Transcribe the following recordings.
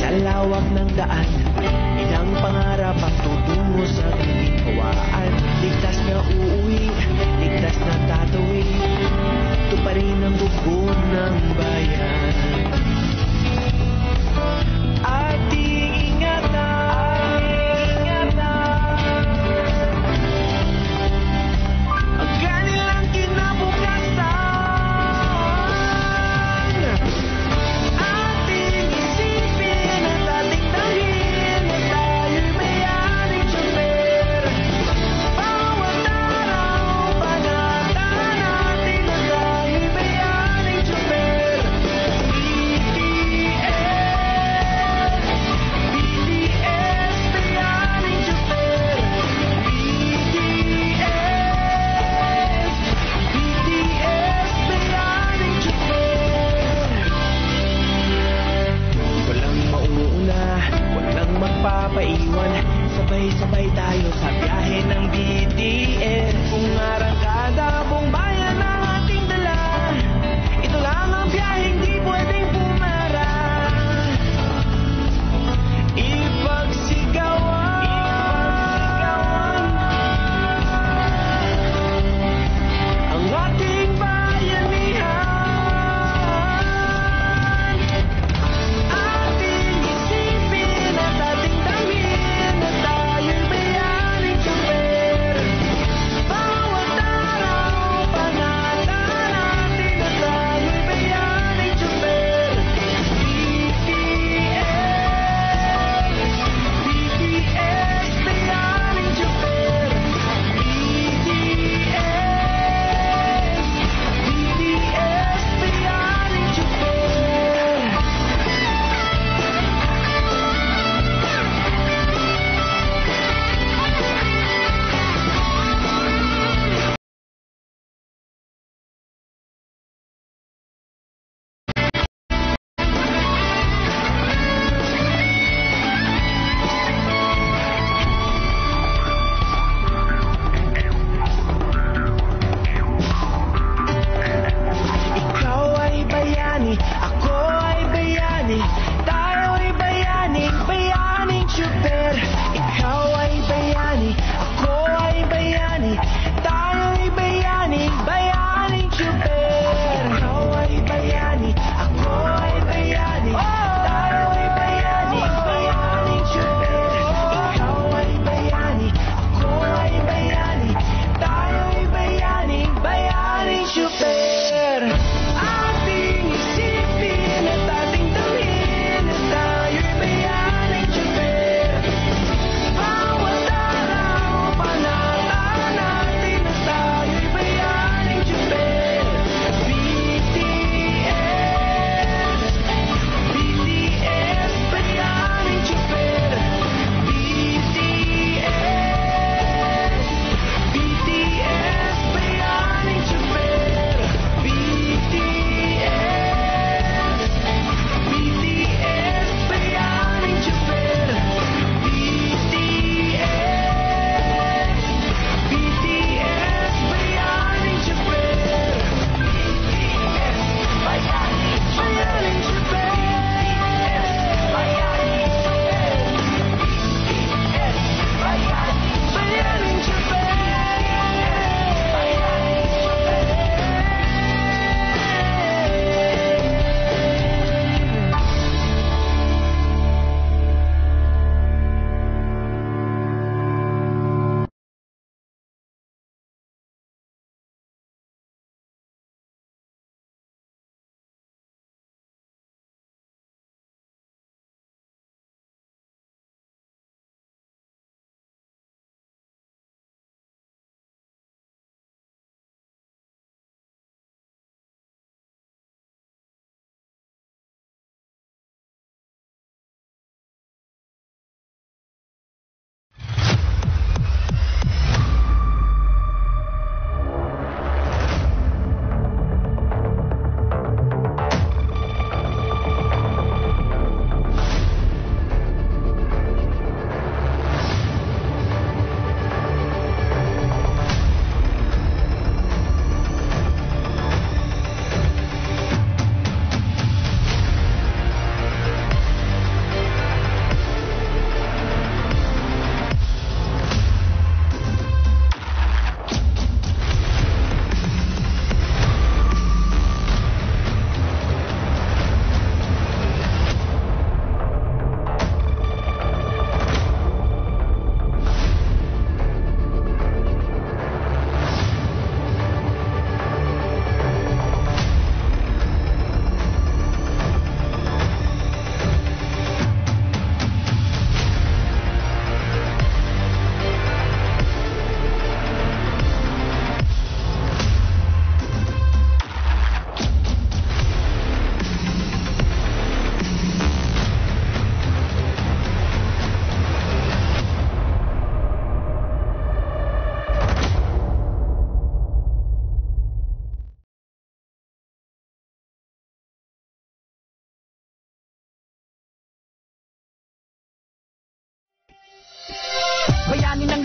Sa lawak ng daan, ilang pangarap ang tutungo sa ginhawaan. Ligtas na uuwi, ligtas na tatawi, ito pa rin ang dugo ng bayan. Ating ingatan, ang kanilang kinabukasan. Ating isipin at ating tangin na tayo'y mayaring tsuper. Bawat araw, panatan natin na tayo'y mayaring tsuper. BTS, mayaring tsuper. BTS, mayaring tsuper. Walang mauuna, walang magpapaiwan, sabay-sabay tayo sa biyahe ng BTS. Kung arangkada, buong bayan ang ating dala, ito lang ang biyaheng di pwedeng pumara. Ipagsigawan ang ating bayanihan. Ating isipin at ating damhin na tayo'y mayaring tsuper. Bawat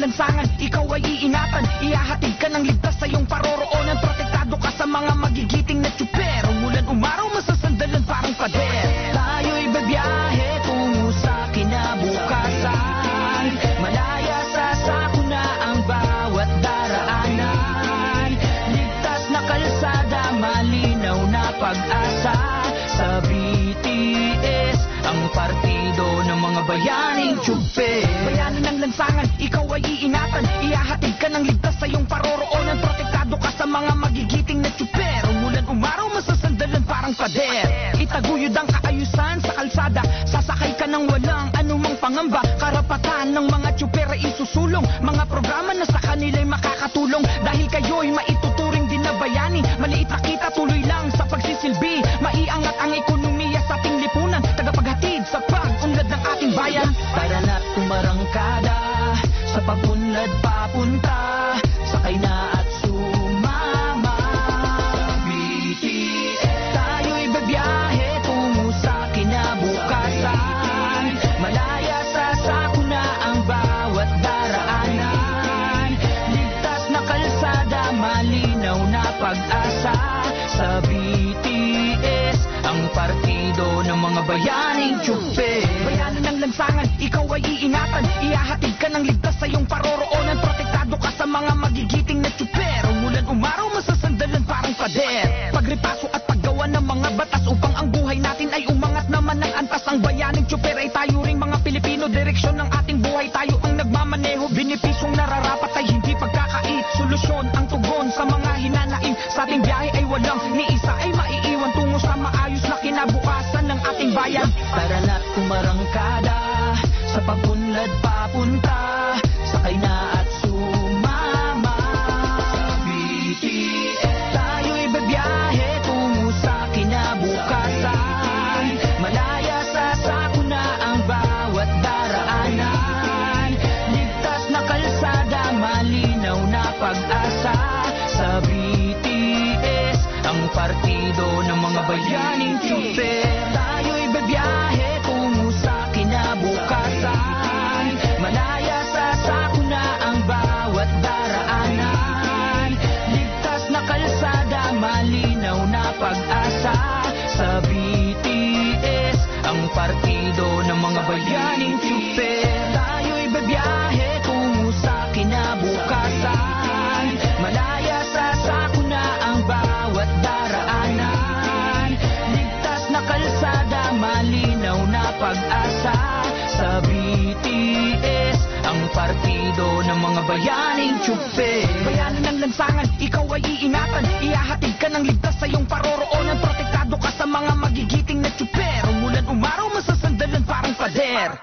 lansangan, ikaw ay iingatan. Ihahatid ka ng ligtas sa iyong paroroonan. Protektado ka sa mga magigiting na tsuper. Umulan umaraw, masasandalan parang pader. Tayo'y babiyahe tungo sa kinabukasan. Malaya sa sakuna ang bawat daraanan. Ligtas na kalsada, malinaw na pag-asa. Sa BTS, ang partido ng mga bayaning tsuper. Bayani ng lansangan, ikaw ay iingatan. Ihahatid ka ng ligtas sa iyong paroroonan. Protektado ka sa mga magigiting na tsuper. Umulan umaraw, masasandalan parang pader. Itaguyod ang kaayusan sa kalsada. Sasakay ka ng walang anumang pangamba. Karapatan ng mga tsuper ay isusulong. Mga programa na sa kanila'y makakatulong. Dahil kayo'y maituturing din na bayani. Maliit na kita, tuloy lang sa pagsisilbi. Maiangat ang ekonomiya sa ating lipunan. Tagapaghatid sa pag-unlad ng ating bayan. Tara na't umarangkada sa pag-unlad papunta. Sakay na at sumama. BTS, tayo'y babiyahe tungo sa kinabukasan. Malaya sa sakuna ang bawat daraanan. Ligtas na kalsada, malinaw na pag-asa. Sa BTS, ang partido ng mga bayaning tsuper. Bayani ng lansangan, ikaw ay iingatan. Ihahatid ka ng ligtas sa iyong paroroonan. Protektado ka sa mga magigiting na tsuper. Umulan umaraw, masasandalan parang pader. Pagripaso at paggawa ng mga batas upang ang buhay natin ay umangat naman ng antas. Ang bayaning tsuper ay tayo ring mga Pilipino. Direksyon ng ating buhay, tayo ang nagmamaneho. Benepisyong nararapat ay hindi pagkakait. Solusyon ang tugon sa mga hinanaing. Sa ating biyahe ay walang ni isa ay maiiwan tungo sa maayos na kinabukasan ng ating bayan. Tara na't umarangkada sa pag-unlad papunta. Sakay na at sumama. BTS, tayo'y babiyahe tungo sa kinabukasan. Malaya sa sakuna ang bawat daraanan. Ligtas na kalsada, malinaw na pag-asa. Sa BTS, ang partido ng mga bayaning tsuper. Tayo'y babiyahe tungo sa kinabukasan. Malaya sa sakuna ang bawat daraanan. Ligtas na kalsada, malinaw na pag-asa. Sa BTS, ang partido ng mga bayaning tsuper. Tayo'y babiyahe tungo sa kinabukasan. Malaya sa sakuna ang bawat daraanan. Ligtas na kalsada, malinaw na pag-asa. Sa BTS, ang partido ng mga bayaning tsuper. Bayani ng lansangan, ikaw ay iingatan. Ihahatid ka ng ligtas sa iyong paroroonan. Protektado ka sa mga magigiting na tsuper. Umulan umaraw, masasandalan parang pader.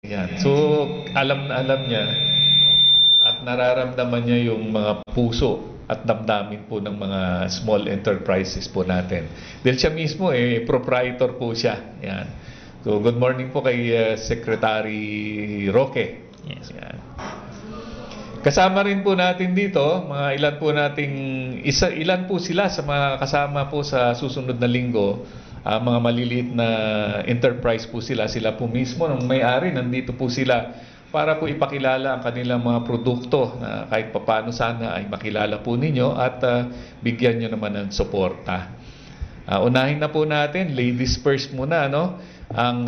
Yan. So, alam na alam niya at nararamdaman niya yung mga puso at damdamin po ng mga small enterprises po natin. Dahil siya mismo, proprietor po siya. Yan. So, good morning po kay Secretary Roque. Yes. Yan. Kasama rin po natin dito, mga ilan po sila sa mga kasama po sa susunod na linggo. Mga maliliit na enterprise po sila po mismo ng may-ari, nandito po sila para po ipakilala ang kanilang mga produkto na kahit papaano sana ay makilala po ninyo at bigyan nyo naman ng suporta. Unahin na po natin, ladies first muna, no? Ang,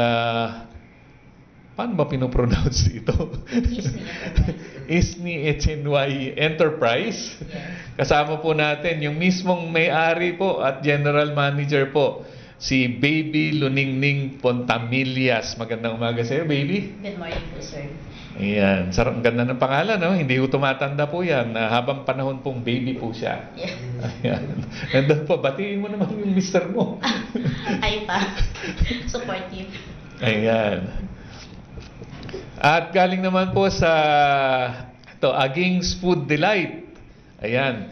paano ba pinopronounce ito? Isni HNY Enterprise. Kasama po natin yung mismong may-ari po at general manager po, si Baby Luningning Pontamillas. Magandang umaga sa iyo, Baby. Good morning po, sir. Ayan. Sarap, ganda ng pangalan, no? Hindi ko tumatanda po yan. Habang panahon pong baby po siya. Yeah. Ayan. Nandun po, batiin mo naman yung mister mo. Ay pa. Supportive. Ayan. At galing naman po sa Aging's Food Delight. Ayan.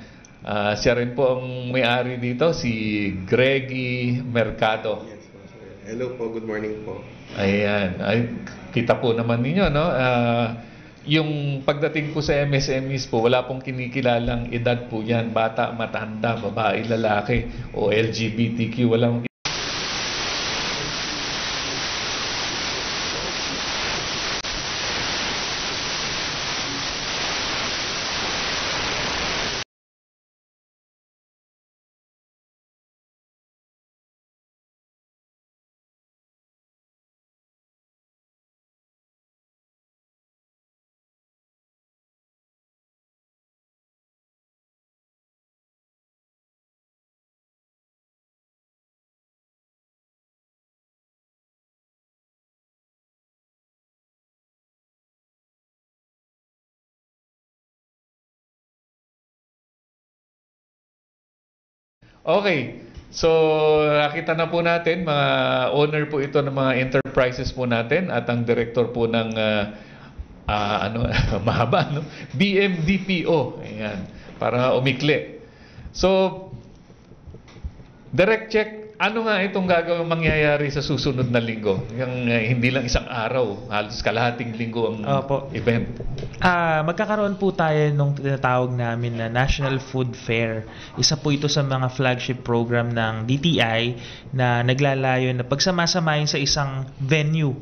Siya rin po ang may-ari dito, si Greggy Mercado. Yes, po, sir. Hello po, good morning po. Ayan. Ay, kita po naman ninyo, no? Yung pagdating po sa MSMEs po, wala pong kinikilalang edad po yan. Bata, matanda, babae, lalaki, o LGBTQ. Walang okay. So, nakita na po natin, mga owner po ito ng mga enterprises po natin at ang director po ng mahaba, no? BMDPO. Ayan, para umikli. So, direct check, ano nga itong gagawin mangyayari sa susunod na linggo? Yung hindi lang isang araw, halos kalahating linggo ang event. Magkakaroon po tayo nung tinatawag namin na National Food Fair. Isa po ito sa mga flagship program ng DTI na naglalayo na pagsamasamahin sa isang venue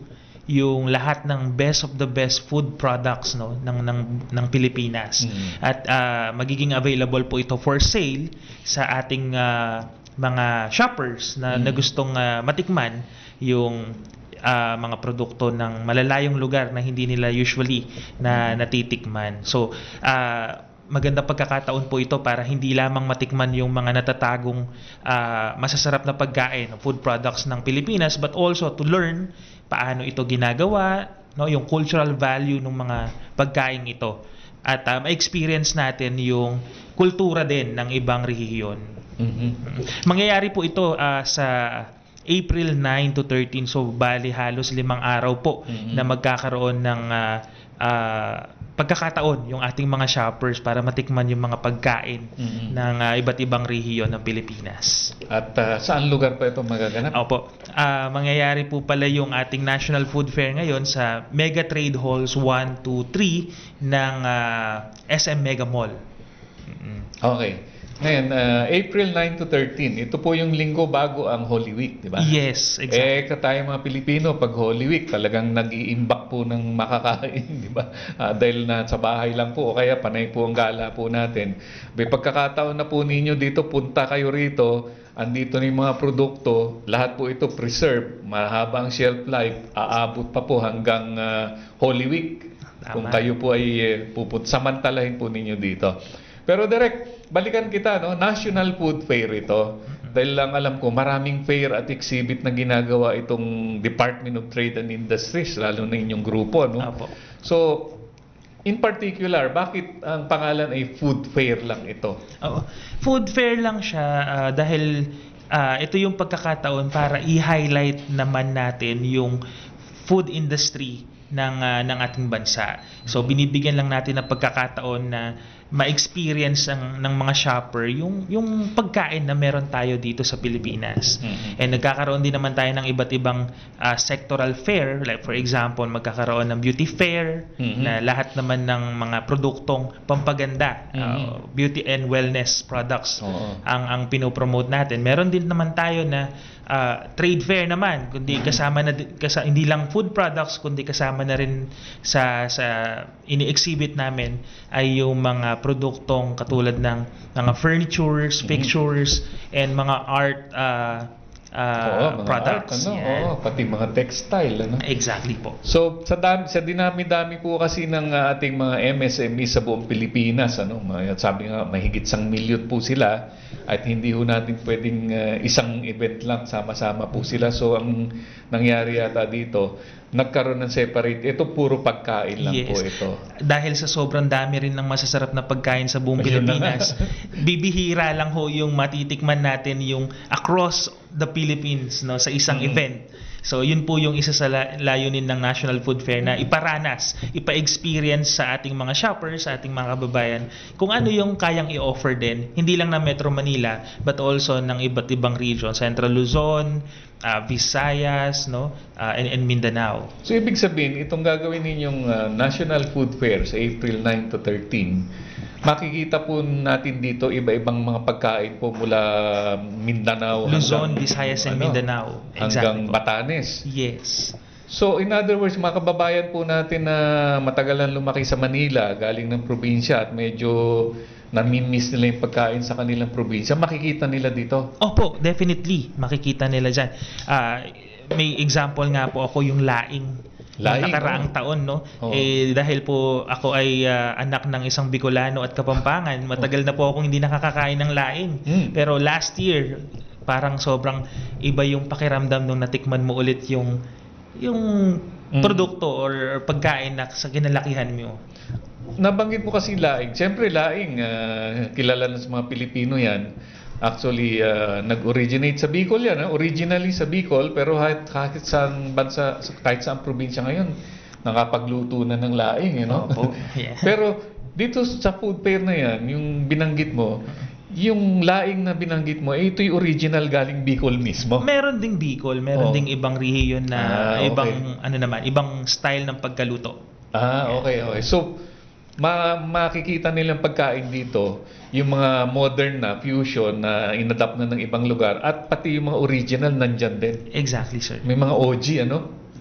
yung lahat ng best of the best food products, no, ng Pilipinas. At magiging available po ito for sale sa ating mga shoppers na gustong matikman yung mga produkto ng malalayong lugar na hindi nila usually natitikman. So, maganda pagkakataon po ito para hindi lamang matikman yung mga natatagong masasarap na pagkain, food products ng Pilipinas, but also to learn paano ito ginagawa, no, yung cultural value ng mga pagkain ito. At ma-experience natin yung kultura din ng ibang rehiyon. Mangyayari po ito sa April 9 to 13, so bali halos 5 araw po na magkakaroon ng pagkakataon yung ating mga shoppers para matikman yung mga pagkain ng iba't ibang rehiyon ng Pilipinas. At saan lugar pa ito magaganap? Opo. Mangyayari po pala yung ating National Food Fair ngayon sa Mega Trade Halls 1, 2, 3 ng SM Mega Mall. Okay. Ngayon, April 9 to 13, ito po yung linggo bago ang Holy Week, di ba? Yes, exactly. Tayo mga Pilipino, pag Holy Week, talagang nag-iimbak po ng makakain, di ba? Dahil na sa bahay lang po, o kaya panay po ang gala po natin. May pagkakataon na po ninyo dito, punta kayo rito, andito na yung mga produkto, lahat po ito preserve, mahabang shelf life, aabot pa po hanggang Holy Week. Kung kayo po ay samantalahin po ninyo dito. Pero direct, balikan kita, no? National Food Fair ito. Dahil lang alam ko, maraming fair at exhibit na ginagawa itong Department of Trade and Industries, lalo na inyong grupo, no? Apo. So, in particular, bakit ang pangalan ay Food Fair lang ito? Oo. Food Fair lang siya dahil ito yung pagkakataon para i-highlight naman natin yung food industry ng ating bansa. So binibigyan lang natin ng pagkakataon na ma-experience ng mga shopper yung pagkain na meron tayo dito sa Pilipinas. And nagkakaroon din naman tayo ng iba't ibang sectoral fair, like for example, magkakaroon ng beauty fair na lahat naman ng mga produktong pampaganda, beauty and wellness products ang pinopromote natin. Meron din naman tayo na trade fair naman, kundi kasama na hindi lang food products, kundi kasama na rin sa ini-exhibit namin ay yung mga produktong katulad ng mga furnitures, pictures, and mga art Mga products. art, pati mga textile, Exactly po. So sa dinami-dami po kasi ng ating mga MSME sa buong Pilipinas, sabi nga mahigit 1 milyon po sila, at hindi ho natin pwedeng isang event lang, sama-sama po sila. So ang nangyari yata dito, nagkaroon ng separate, ito puro pagkain lang po ito. Dahil sa sobrang dami rin ng masasarap na pagkain sa buong Pilipinas, bibihira lang ho yung matitikman natin yung across the Philippines, sa isang event. So yun po yung isa sa layunin ng National Food Fair, na iparanas, ipa-experience sa ating mga shoppers, sa ating mga kababayan, kung ano yung kayang i-offer din, hindi lang ng Metro Manila, but also ng iba't ibang region, Central Luzon, Visayas, and Mindanao. So ibig sabihin, itong gagawin ninyong National Food Fair sa April 9 to 13, makikita po natin dito iba-ibang mga pagkain po mula Mindanao, Luzon, Visayas, and Mindanao. Hanggang Batanes. Yes. So in other words, mga kababayan po natin na matagalan lumaki sa Manila, galing ng probinsya, at medyo nami-miss nila yung pagkain sa kanilang probinsya, makikita nila dito. Opo, definitely. Makikita nila dyan. May example nga po ako, yung laing. Nakaraang taon, dahil po ako ay anak ng isang Bicolano at Kapampangan, matagal na po akong hindi nakakakain ng laing. Pero last year, parang sobrang iba yung pakiramdam nung natikman mo ulit yung produkto or pagkain na sa kinalakihan mo. Nabanggit mo kasi laing. Siyempre laing, kilala na sa mga Pilipino yan. Actually, nag-originate sa Bicol yan. Originally sa Bicol, pero kahit saan bansa, kahit saan probinsya ngayon, nakapagluto na ng laing. Yeah. Pero dito sa food fair na yan, yung binanggit mo, yung laing na binanggit mo, ito'y original galing Bicol mismo. Meron ding Bicol, meron ding ibang rehiyon na ibang style ng pagkaluto. Okay. So, makikita nilang pagkain dito, yung mga modern na fusion na inadapt na ng ibang lugar, at pati yung mga original nandyan din. Exactly, sir. May mga OG,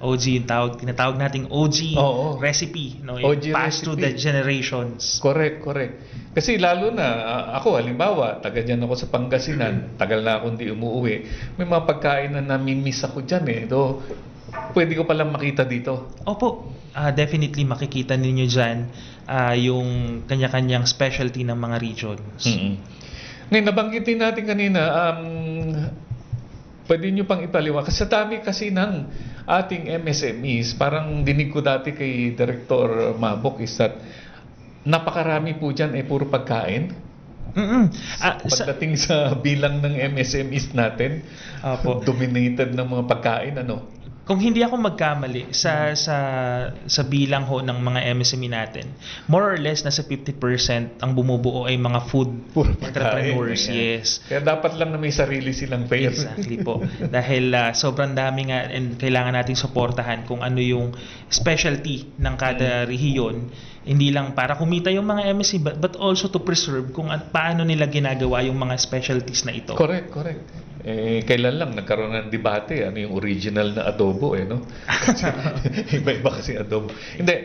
OG yung tinatawag nating OG recipe, OG passed through the generations. Correct. Kasi lalo na ako, halimbawa, taga dyan ako sa Pangasinan, tagal na akong di umuwi, may mga pagkain na nami-miss ako dyan pwede ko palang makita dito. Opo, definitely makikita ninyo dyan yung kanya-kanyang specialty ng mga regions. Ngayon, nabanggitin natin kanina, pwede nyo pang ipaliwanag. Kasi sa dami kasi ng ating MSMEs, parang dinig ko dati kay Director Mabok is that napakarami po dyan puro pagkain. Pagdating sa bilang ng MSMEs natin, dominated ng mga pagkain, Kung hindi ako magkamali, sa bilang ho ng mga MSME natin, more or less nasa 50% ang bumubuo ay mga food entrepreneurs. Yes. Kaya dapat lang na may sarili silang fair. Exactly po. Dahil sobrang dami nga, and kailangan nating suportahan kung ano yung specialty ng kada rehiyon. Hindi lang para kumita yung mga MSME, but also to preserve kung paano nila ginagawa yung mga specialties na ito. Correct. Kailan lang nagkaroon ng debate, ano yung original na adobo, Kasi iba-iba kasi adobo. Hindi,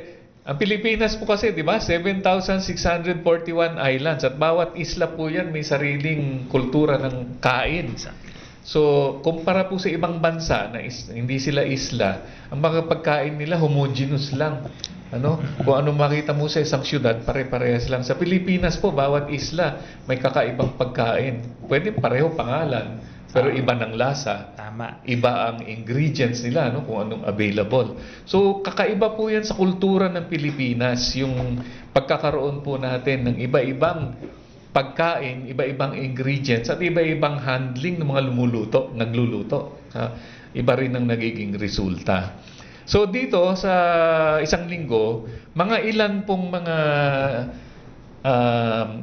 ang Pilipinas po kasi, di ba, 7,641 islands, at bawat isla po yan may sariling kultura ng kain. So, kumpara po sa ibang bansa na hindi sila isla, ang mga pagkain nila homogeneous lang. Kung ano makita mo sa isang syudad, pare-parehas lang. Sa Pilipinas po, bawat isla may kakaibang pagkain. Pwede pareho pangalan, pero iba ng lasa. Tama. Iba ang ingredients nila, kung anong available. So, kakaiba po yan sa kultura ng Pilipinas, yung pagkakaroon po natin ng iba-ibang pagkain, iba-ibang ingredients, at iba-ibang handling ng mga nagluluto. Iba rin ang nagiging resulta. So dito sa isang linggo, mga ilan pong mga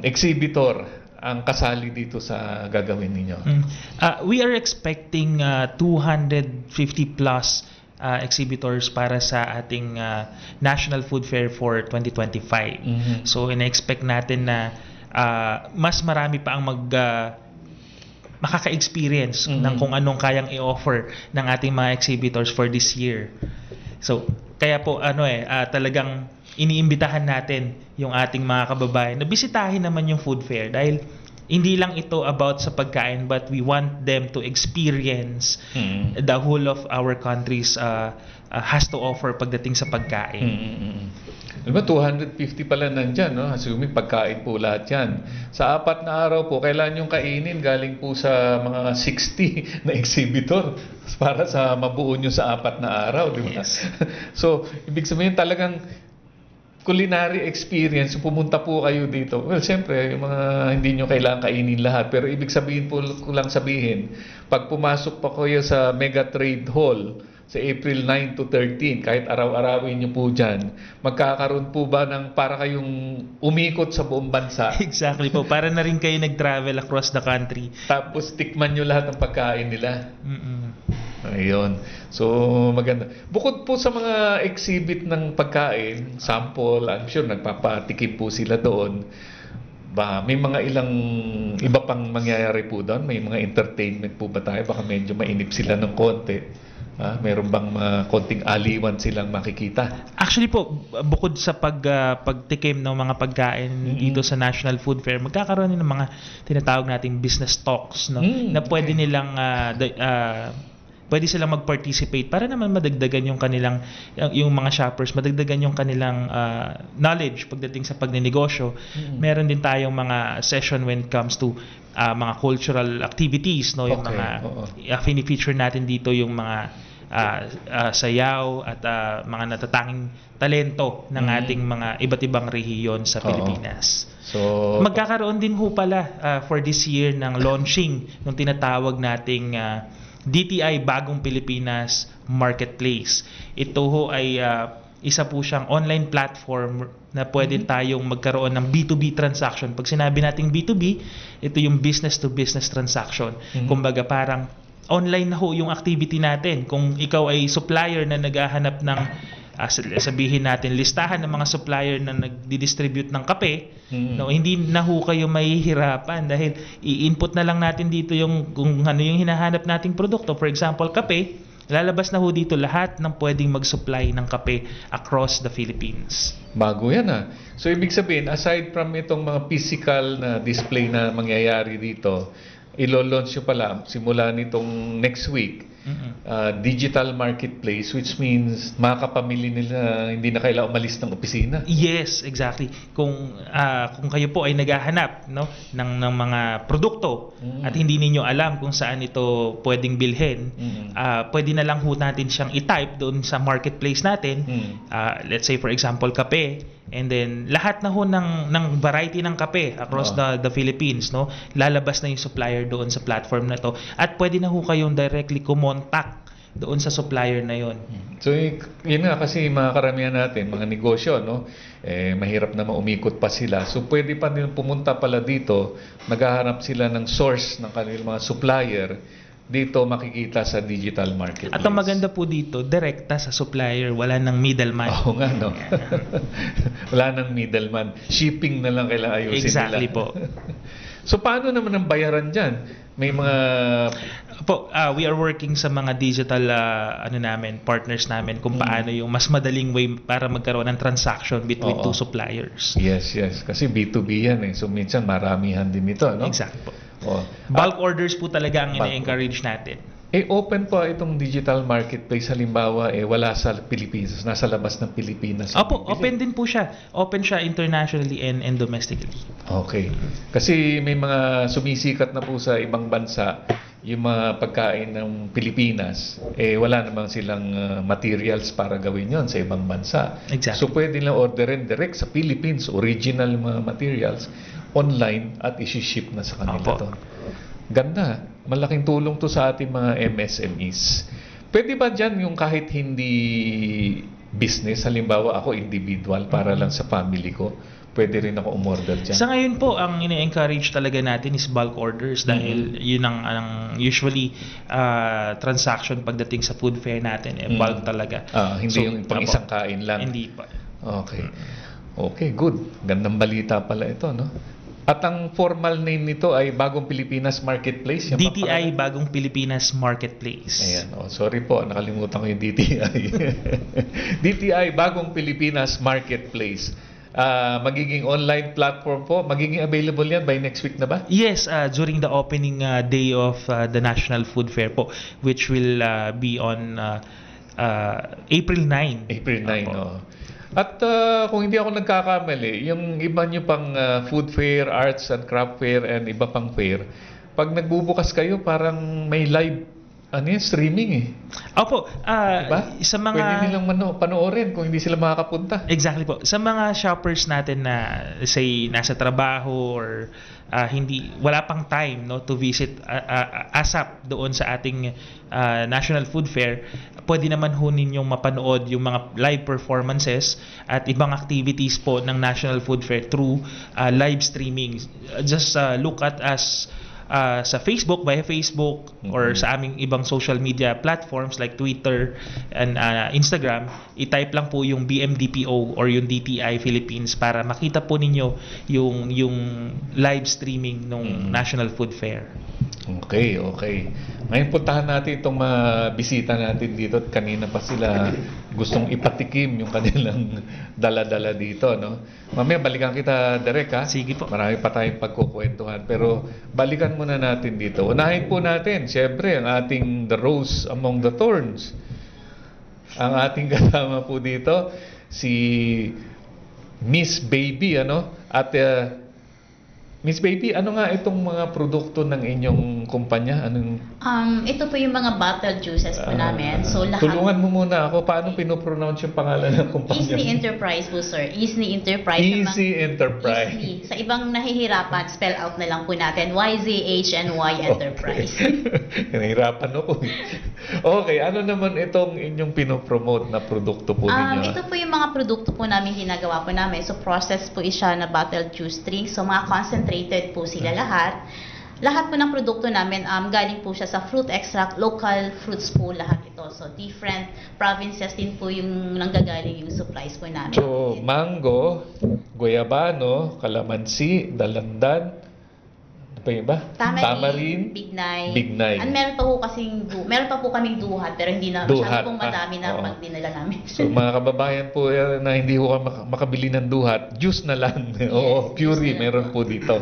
exhibitor ang kasali dito sa gagawin ninyo? We are expecting 250 plus exhibitors para sa ating National Food Fair for 2025. So ina-expect natin na mas marami pa ang makaka-experience ng kung anong kayang i-offer ng ating mga exhibitors for this year. So kaya po talagang iniimbitahan natin yung ating mga kababayan na bisitahin naman yung food fair dahil hindi lang ito about sa pagkain, but we want them to experience the whole of our countries has to offer pagdating sa pagkain. Diba, 250 pala nandyan, no? Assuming pagkain po lahat yan. Sa 4 na araw po, kailan yung kainin? Galing po sa mga 60 na exhibitor para sa mabuo nyo sa 4 na araw, di ba? Yes. So, ibig sabihin talagang culinary experience, pumunta po kayo dito. Well, siyempre, yung mga hindi nyo kailangan kainin lahat. Pero ibig sabihin po ko lang sabihin, pag pumasok pa kayo sa Mega Trade Hall sa April 9 to 13, kahit araw-arawin nyo po dyan, magkakaroon po ba ng para kayong umikot sa buong bansa? Exactly po. Para na rin kayo nag-travel across the country. Tapos tikman nyo lahat ng pagkain nila. Ayun. So, maganda. Bukod po sa mga exhibit ng pagkain, sample, I'm sure nagpapatikim po sila doon. May mga ilang iba pang mangyayari po doon? May mga entertainment po ba tayo? Baka medyo mainip sila ng konti. Meron bang konting aliwan silang makikita? Actually po, bukod sa pagtikim ng mga pagkain dito sa National Food Fair, magkakaroon din ng mga tinatawag nating business talks, no? Na pwede nilang pwede silang mag-participate para naman madagdagan yung kanilang yung mga shoppers, madagdagan yung kanilang knowledge pagdating sa pagnenegosyo. Meron din tayong mga session when it comes to mga cultural activities, no? Yung mga fini-feature natin dito yung mga sayaw at mga natatanging talento ng ating mga iba't ibang rehiyon sa Pilipinas. So, magkakaroon din ho pala for this year ng launching ng tinatawag nating DTI Bagong Pilipinas Marketplace. Ito ho ay isa po siyang online platform na pwede tayong magkaroon ng B2B transaction. Pag sinabi nating B2B, ito yung business to business transaction. Kumbaga parang online na ho yung activity natin. Kung ikaw ay supplier na naghahanap ng sabihin natin listahan ng mga supplier na nagdi-distribute ng kape, no, hindi na ho kayo mahihirapan dahil i-input na lang natin dito yung kung ano yung hinahanap nating produkto. For example, kape, lalabas na ho dito lahat ng pwedeng mag-supply ng kape across the Philippines. Bago yan So ibig sabihin, aside from itong mga physical na display na mangyayari dito, ilo-launch nyo pala simula nitong next week, digital marketplace, which means makakapamili nila hindi na kailangan umalis ng opisina. Yes, exactly. Kung kayo po ay naghahanap, no, ng mga produkto at hindi ninyo alam kung saan ito pwedeng bilhin, pwede na lang ho natin siyang i-type doon sa marketplace natin. Let's say for example kape, and then lahat na ho ng variety ng kape across the Philippines, no, lalabas na yung supplier doon sa platform na to at pwede na ho kayong directly kumontak doon sa supplier na yon. So yun nga kasi mga karamihan natin mga negosyo, no, mahirap na maumikot pa sila, so pwede pa din pumunta pala dito, maghahanap sila ng source ng kanilang mga supplier. Dito makikita sa digital marketplace. At ang maganda po dito, direkta sa supplier, wala nang middleman. Oo nga, no? Wala nang middleman. Shipping na lang kailangan ayusin exactly nila. po. So paano naman ang bayaran dyan? May mga... we are working sa mga digital partners namin kung paano yung mas madaling way para magkaroon ng transaction between two suppliers. Yes. Kasi B2B yan So minsan maramihan din ito, no? Exactly po. Bulk orders po talaga ang ina-encourage natin. Open pa itong digital marketplace, halimbawa wala sa Pilipinas, nasa labas ng Pilipinas. Opo, open din po siya. Open siya internationally and domestically. Okay. Kasi may mga sumisikat na po sa ibang bansa yung mga pagkain ng Pilipinas, wala namang silang materials para gawin yon sa ibang bansa. Exactly. So pwede lang orderin direct sa Philippines, original mga materials, online at isi-ship na sa kanila to. Ganda. Malaking tulong to sa ating mga MSMEs. Pwede ba dyan yung kahit hindi business, halimbawa ako individual para lang sa family ko, pwede rin ako umorder dyan? Sa ngayon po, ang ine-encourage talaga natin is bulk orders dahil yun ang usually transaction pagdating sa food fair natin, bulk talaga. Hindi yung pang isang kain lang. Hindi pa. Okay. Okay, good. Gandang balita pala ito, no? At ang formal name nito ay Bagong Pilipinas Marketplace. Yan ba DTI pangalan? Bagong Pilipinas Marketplace. Ayan. Oh, sorry po, nakalimutan ko yung DTI. DTI Bagong Pilipinas Marketplace. Magiging online platform po. Magiging available yan by next week na ba? Yes, during the opening day of the National Food Fair po, which will be on April 9. April 9, Opo. no? At kung hindi ako nagkakamali, yung iba nyo pang food fair, arts and craft fair, and iba pang fair, pag nagbubukas kayo, parang may live streaming eh. Opo, Diba? sa mga... Pwede nilang panoorin kung hindi sila makakapunta. Exactly po. Sa mga shoppers natin na say nasa trabaho or wala pang time no to visit ASAP doon sa ating National Food Fair, pwede naman ho ninyong mapanood yung mga live performances at ibang activities po ng National Food Fair through live streaming. Just look at us sa Facebook, via Facebook, or sa aming ibang social media platforms like Twitter and Instagram. I-type lang po yung BMDPO or yung DTI Philippines para makita po ninyo yung live streaming ng National Food Fair. Okay, okay. Ngayon puntahan natin itong mga bisita natin dito at kanina pa sila gustong ipatikim yung kanilang dala-dala dito, no? Mamaya balikan kita, Derek, ha? Sige po. Marami pa tayong pagkukwentuhan, pero balikan muna natin dito. Unahin po natin, siyempre, ang ating The Rose Among the Thorns. Ang ating kasama po dito, si Miss Baby, ano? At Miss Baby, ano nga itong mga produkto ng inyong kumpanya? Anong Ito po yung mga bottled juices po namin. So lahat tulungan mo muna ako. Paano pinopronounce yung pangalan ng kumpanya? Easy Enterprise po, sir. Easy Enterprise. Easy Enterprise. Easy. Sa ibang nahihirapan, spell out na lang po natin. YZHNY Enterprise. Nahirapan ako. Okay, ano naman itong inyong pinopromote na produkto po ninyo? Ito po yung mga produkto po namin ginagawa po namin. So process po siya na bottled juice drink. So mga concentrated po sila lahat. Lahat po ng produkto namin galing po siya sa fruit extract, local fruits po lahat ito. So different provinces din po yung nanggagaling yung supplies po namin. So, mango, guayabano, kalamansi, dalandan, ano pa yun ba? Tamarin, bignay. And meron pa po kaming duhat pero hindi na Duhat, masyado pong madami na oo. pag dinala namin. So mga kababayan po na hindi ko makabili ng duhat, juice na lang. Oo, Yes, puree juice na lang meron po dito.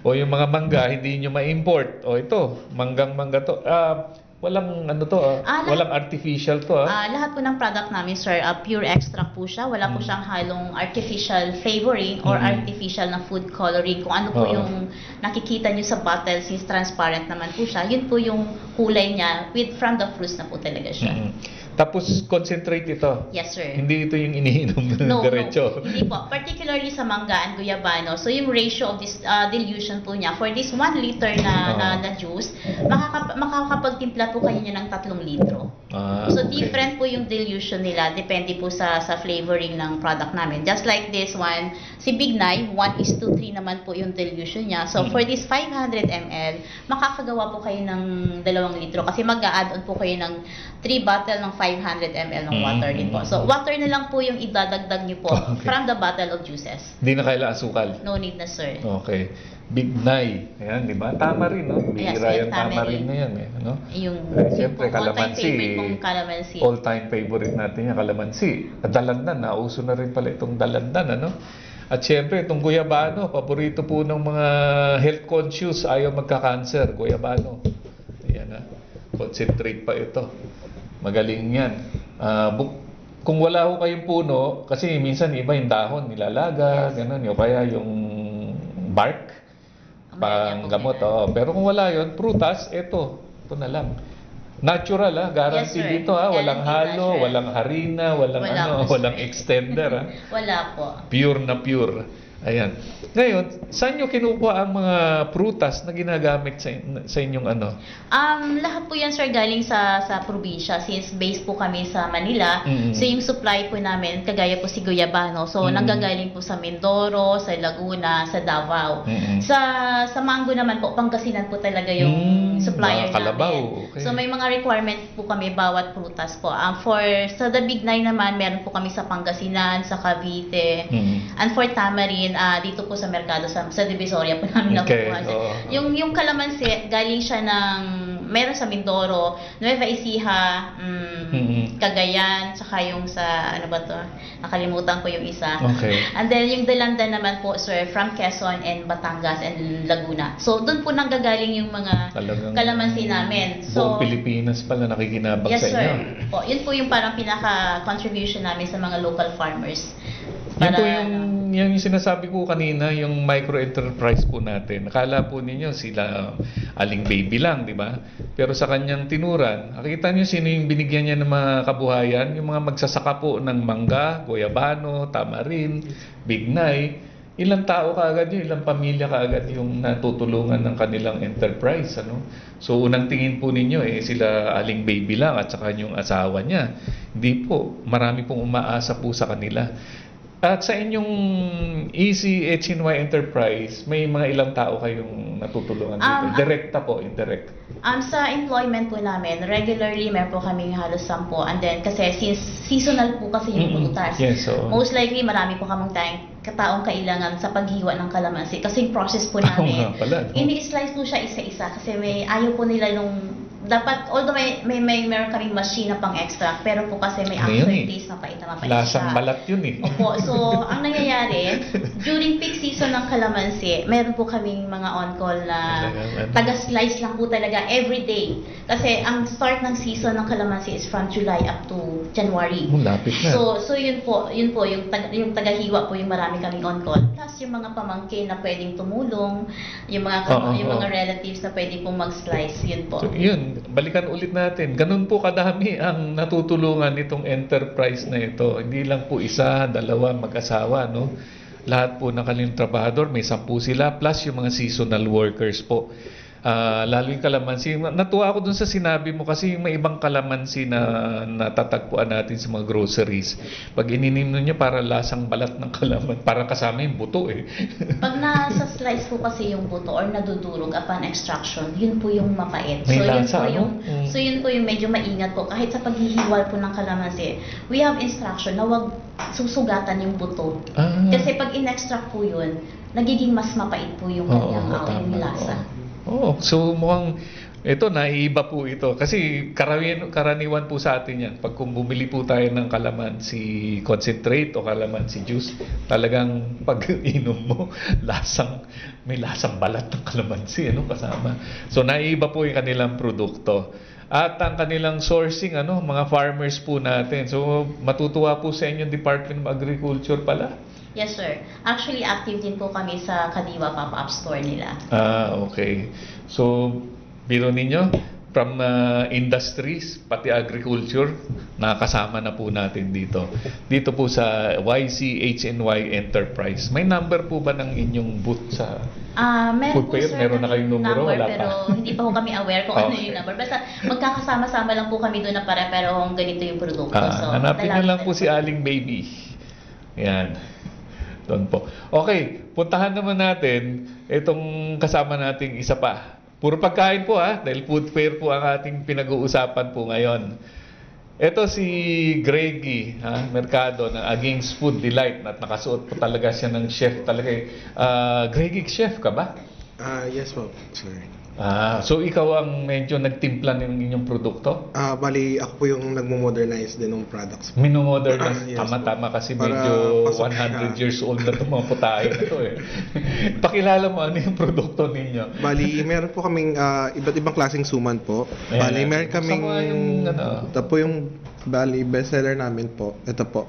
O yung mga mangga, hindi nyo ma-import. O ito, mangga to. Walang walang artificial to. Lahat po ng product namin, sir, pure extract po siya. Wala po siyang halong artificial flavoring or artificial na food coloring. Kung ano po Oo. yung nakikita nyo sa bottle, since transparent naman po siya, yun po yung kulay niya from the fruits na po talaga siya. Tapos concentrate ito. Yes, sir. Hindi ito yung iniinom No, diretso. hindi po. Particularly sa mangga and guyabano. So, yung ratio of this dilution po niya, for this 1 liter na juice, makakapagtimpla po kayo niya ng 3 litro. So, Okay. different po yung dilution nila. Depende po sa flavoring ng product namin. Just like this one, si Bignay, 1:3 naman po yung dilution niya. So, for this 500 ml, makakagawa po kayo ng 2 litro. Kasi mag-a-add on po kayo ng 3 bottle ng 500 ml ng water din po. So, water na lang po yung idadagdag niyo po Okay. from the bottle of juices. Hindi na kailangan asukal. No need na, sir. Okay. Bignay. Ayan, di ba? Tama rin, no? Yes, Bihira yes, yan, tama tama rin rin. na yan, eh. Ano? Yung Siyempre, all-time kalamansi. favorite kong kalamansi. All-time favorite natin yan, kalamansi. At dalandan, nauso na rin pala itong dalandan, ano? At siyempre, itong guyabano, paborito po ng mga health conscious, ayaw magka-cancer, guyabano. Ayan, ha? Concentrate pa ito. Magaling yan. Kung wala ho kayong puno, kasi minsan iba yung dahon, nilalaga, gano'n, o kaya yung bark, panggamot. Pero kung wala yon, prutas, ito na lang. Natural, guarantee Yes, sir. dito, walang Guaranteed halo, natural. walang harina, walang Wala po, sir. walang extender, Wala po. Pure na pure. Ayan. Ngayon, saan nyo kinukuha ang mga prutas na ginagamit sa inyong ano? Lahat po yan, sir, galing sa probinsya. Since base po kami sa Manila, so yung supply po namin, kagaya po si Guyabano. So, nanggagaling po sa Mindoro, sa Laguna, sa Davao. Sa mango naman po, Pangasinan po talaga yung supplier Kalabaw. namin. Okay. So, may mga requirement po kami bawat prutas po. Sa the Big Nine naman, meron po kami sa Pangasinan, sa Cavite. And for Tamarin, dito po sa merkado, sa Divisoria po namin nakukuha. Yung kalamansi, galing siya meron sa Mindoro, Nueva Ecija, Cagayan, saka yung sa, ano ba to? Nakalimutan ko yung isa. Okay. And then yung Delanda naman po, sir, from Quezon and Batangas and Laguna. So, doon po nanggagaling yung mga Talagang kalamansi namin. So, buong Pilipinas pala nakikinabang yes, sa sir. inyo. Po, yun po yung parang pinaka-contribution namin sa mga local farmers. Yan po yung sinasabi ko kanina, yung micro-enterprise po natin. Akala po ninyo sila aling baby lang, di ba? Pero sa kanyang tinuran, nakita niyo sino yung binigyan niya ng mga kabuhayan? Yung mga magsasaka po ng mangga, Guyabano, Tamarin, Bignay. Ilang tao kaagad yun, ilang pamilya kaagad yung natutulungan ng kanilang enterprise. Ano? So unang tingin po ninyo, sila aling baby lang at saka yung asawa niya. Hindi po, marami pong umaasa po sa kanila. At sa inyong Easy HNY Enterprise, may mga ilang tao kayong natutulungan dito? Direkta po, indirect. Sa employment po namin, regularly meron po kaming halos 10. And then, kasi since seasonal po kasi yung prutas, yes, so most likely marami po kaming kataong kailangan sa paghiwa ng kalamansi. Kasi yung process po namin, ini-slice po siya isa-isa. Kasi ayaw po nila dapat, although meron kaming machine na pang extract, pero po kasi may aftertaste na mapait na mapait siya. Lasang balat yun eh. Opo, so ang nangyayari, during peak season ng kalamansi, meron po kaming mga on-call na taga-slice lang po talaga every day. Kasi ang start ng season ng kalamansi is from July up to January. Lapit na. So yun po, yung taga-hiwa po yung marami kaming on-call. Plus yung mga pamangkin na pwedeng tumulong, yung mga relatives na pwedeng pong mag-slice, yun po. So, yun, balikan ulit natin. Ganun po kadami ang natutulungan nitong enterprise na ito. Hindi lang po isa, dalawa, mag-asawa, no? Lahat po ng kanilang trabahador, may 10 sila, plus yung mga seasonal workers po. Lalo yung kalamansi. Natuwa ako dun sa sinabi mo kasi may ibang kalamansi na natatagpuan natin sa mga groceries. Pag ininim niyo para lasang balat ng kalamansi, para kasama yung buto eh. Pag nasa slice po kasi yung buto or nadudurog upon extraction, yun po yung mapait. May lasa, So yun po yung medyo maingat po. Kahit sa paghihiwal po ng kalamansi, we have instruction na wag susugatan yung buto. Kasi pag in-extract po yun, nagiging mas mapait po yung kanyang yung lasa. So mukhang ito, naiiba po ito. Kasi karaniwan po sa atin yan. Pag kung bumili po tayo ng kalamansi concentrate o kalamansi juice, talagang pag inom mo, may lasang balat ng kalamansi, kasama. So naiiba po yung kanilang produkto. At ang kanilang sourcing, mga farmers po natin. So matutuwa po sa inyong Department of Agriculture pala. Yes, sir. Actually, active din po kami sa Kadiwa Pop-Up Store nila. Okay. So, biro ninyo, from industries, pati agriculture, nakasama na po natin dito. Dito po sa YCHNY Enterprise. May number po ba ng inyong booth sa meron food po, fair? sir, Meron na kayong numero? Wala pero pa. hindi pa po kami aware kung ano yung number. Basta magkakasama-sama lang po kami doon na pare-parehong ganito yung produkto. So, hanapin nyo lang po si Aling Baby. Yan. Doon po. Okay, puntahan naman natin itong kasama nating isa pa. Puro pagkain po dahil food fair po ang ating pinag-uusapan po ngayon. Ito si Greggy Mercado ng Aging's Food Delight at nakasuot po talaga siya ng chef talaga. Greggy, chef ka ba? Yes po, sir. So ikaw ang medyo nagtimpla ng inyong produkto? Bali, ako po yung nagmo-modernize din ng products. Mino-modernize. Yes, Tama-tama kasi para medyo pasok 100 siya. years old na itong mga putahe na ito eh. Pakilala mo ano yung produkto ninyo. Bali, meron po kaming iba't ibang klaseng suman po. Ayan. Bali, meron kaming ito po yung bestseller namin po. Ito po.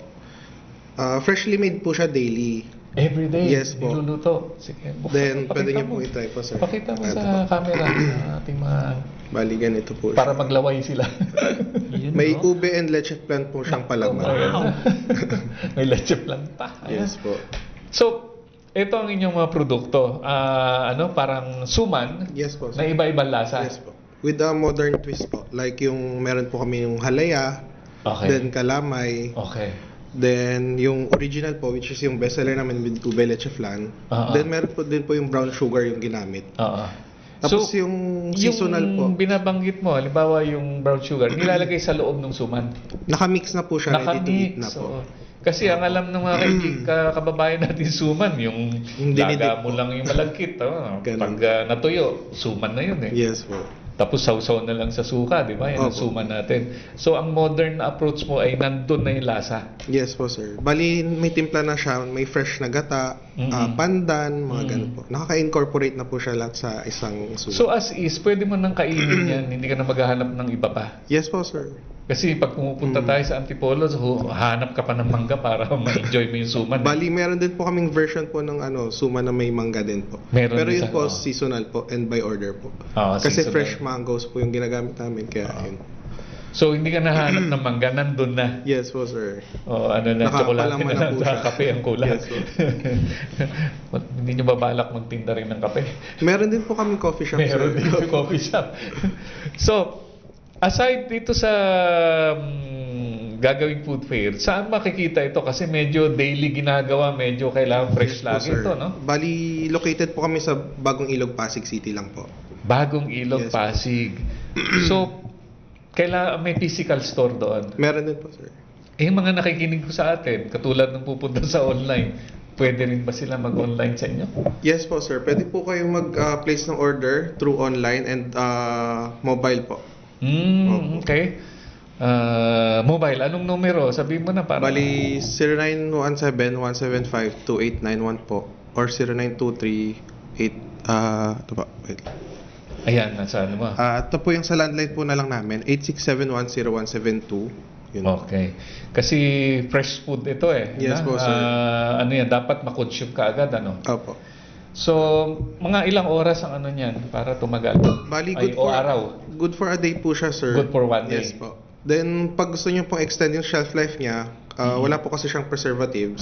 Freshly made po siya daily. Every day, Yes po. niluluto. Sige, Then, pakita pwede niyo mo. po i-try po, sir. Pakita mo Ito sa po. camera ng ating mga... Bali, ganito po Para siya. maglaway sila. May ube and leche plant po siyang palaman. May leche plan pa. Ayan. Yes po. So, ito ang inyong mga produkto. Parang suman Yes po, na sir. iba-ibang lasa. Yes po. With a modern twist po. Like yung meron po kami yung halaya, Okay. then kalamay, Okay. then yung original po, which is yung bestseller namin with ube leche flan. Then meron po din po yung brown sugar yung ginamit. Oo. Tapos yung seasonal yung po, binabanggit mo, halimbawa yung brown sugar, nilalagay sa loob ng suman. nakamix na po siya, ready to eat na Nakamix. po. Oo. Kasi ang alam ng mga kababayan natin suman, yung dinidip laga mo po. lang yung malagkit. Ganun. Pag natuyo, suman na yun eh. Yes po. Tapos sausaw na lang sa suka, di ba? Yan ang Opo. suman natin. So ang modern na approach mo ay nandun na yung lasa. Yes po, sir. Bali, may timpla na siya, may fresh na gata, pandan, mga ganun po. Nakaka-incorporate na po siya lahat sa isang suman. So as is, pwede mo nang kainin yan, hindi ka na maghahanap ng iba pa. Yes po, sir. Kasi pag pumupunta tayo sa Antipolo, hanap ka pa ng mangga para ma-enjoy mo yung suman. Bali, meron din po kaming version po ng suman na may mangga din po. Meron Pero din yun sa- po, oo. seasonal po and by order po. seasonal. Kasi fresh mangoes po yung ginagamit namin, kaya yun. So hindi ka nahanap ng mangga, nandun na. Yes po, sir. O ano na, chocolate Nakapalaman na na lang, po siya. kape ang kulang. Yes po. Hindi nyo babalak magtinda rin ng kape? Meron din po kaming coffee shop, Meron sir. din yung coffee shop. So, aside dito sa gagawing food fair, saan makikita ito? Kasi medyo daily ginagawa, medyo kailangan fresh Yes po, lagi sir. ito, no? Bali, located po kami sa Bagong Ilog, Pasig City lang po. Bagong Ilog, Yes po. Pasig. So, kailangan may physical store doon. Meron din po, sir. Yung mga nakikinig ko sa atin, katulad ng pupunta sa online, pwede rin ba sila mag-online sa inyo? Yes po, sir. Pwede po kayo mag-place ng order through online and mobile po. Okay. Mobile, anong numero? Sabihin mo na para. Bali, 0917-175-2891 po. Or 0923-8... ito pa, wait. Ayan, nasa ano mo? Ito po yung sa landline po na lang namin, 8671-0172. Yun. Okay. Kasi fresh food ito eh. Yes po, sir. Ano yan, dapat makonsume ka agad, ano? Opo. So, mga ilang oras ang ano niyan para tumagal? Bali, Ay, o araw? good for a day po siya, sir. Good for one day. Yes po. Then, pag gusto nyo pong extend yung shelf life niya, wala po kasi siyang preservatives.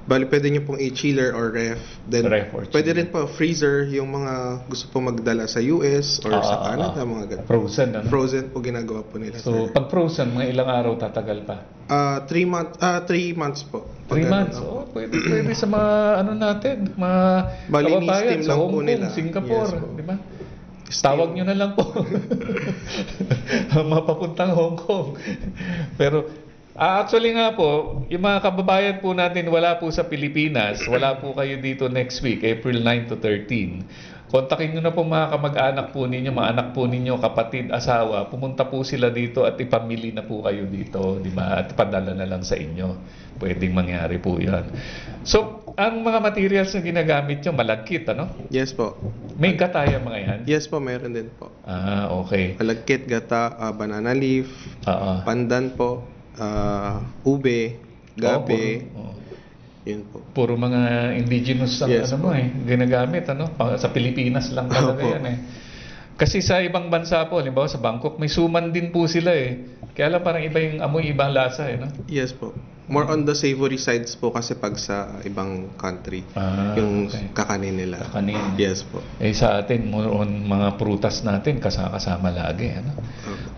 Bali, pwede nyo pong i-chiller or ref. Then, Ref or pwede chiller. rin po freezer yung mga gusto pong magdala sa US or sa Canada, mga ganun. Frozen, ano? Frozen po ginagawa po nila, So, sir. pag frozen, mga ilang araw tatagal pa? 3 months po. 3 months. Oh, pwede sa mga ano natin, mga Bali, kababayan ni-steam sa lang Hong po Kong, nila. Singapore, Yes po. di ba? Tawag nyo na lang po. Mapapuntang Hong Kong. Pero, actually nga po, yung mga kababayan po natin wala po sa Pilipinas, wala po kayo dito next week, April 9 to 13. Kontakin nyo na po mga kamag-anak po ninyo, mga anak po ninyo, kapatid, asawa, pumunta po sila dito at ipamili na po kayo dito, di ba? At padala na lang sa inyo. Pwedeng mangyari po yan. So, ang mga materials na ginagamit nyo, malagkit, ano? Yes po. May gata yung mga yan? Yes po, meron din po. Okay. Malagkit, gata, banana leaf, Oo. pandan po, ube, gabi, Oo, yun po. puro mga indigenous ang Yes, ano mo ginagamit, ano? Sa Pilipinas lang talaga Opo. yan Kasi sa ibang bansa po, halimbawa sa Bangkok, may suman din po sila Kaya lang parang iba yung amoy, ibang lasa no? Yes po. More on the savory sides po kasi pag sa ibang country, yung okay. kakanin nila. Kakanin. Yes po. Sa atin, more on mga prutas natin, kasama lagi, ano?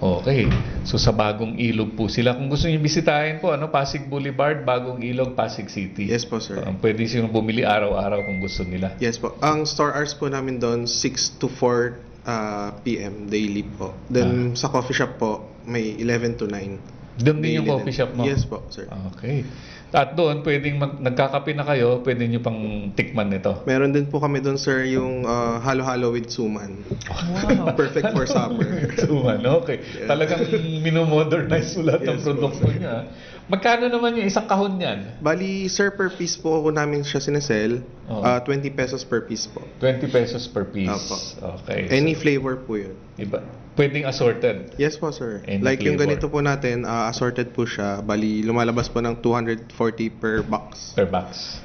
Okay. So sa Bagong Ilog po sila. Kung gusto niyo bisitahin po, Pasig Boulevard, Bagong Ilog, Pasig City. Yes po, sir. Pwede silang bumili araw-araw kung gusto nila. Yes po. Ang store hours po namin doon 6 to 4 p.m. daily po. Then sa coffee shop po may 11 to 9. Doon din daily yung coffee shop mo? Yes po, sir. Okay. At doon, pwedeng nagkakape na kayo, pwede nyo pang tikman nito. Meron din po kami doon, sir, yung halo-halo with suman. Wow. Perfect for summer. Suman, okay. Yeah. Talagang minomodernize mo lahat ng Yes po, produkto niya. Magkano naman yung isang kahon niyan? Bali, sir, per piece po namin siya sinesell. Oo. 20 pesos per piece po. 20 pesos per piece. Opo. Okay. Any flavor po yun. Iba. Pwedeng assorted. Yes po, sir. Any Like yung flavor. ganito po natin, assorted po siya. Bali, lumalabas po ng 240 per box. Per box.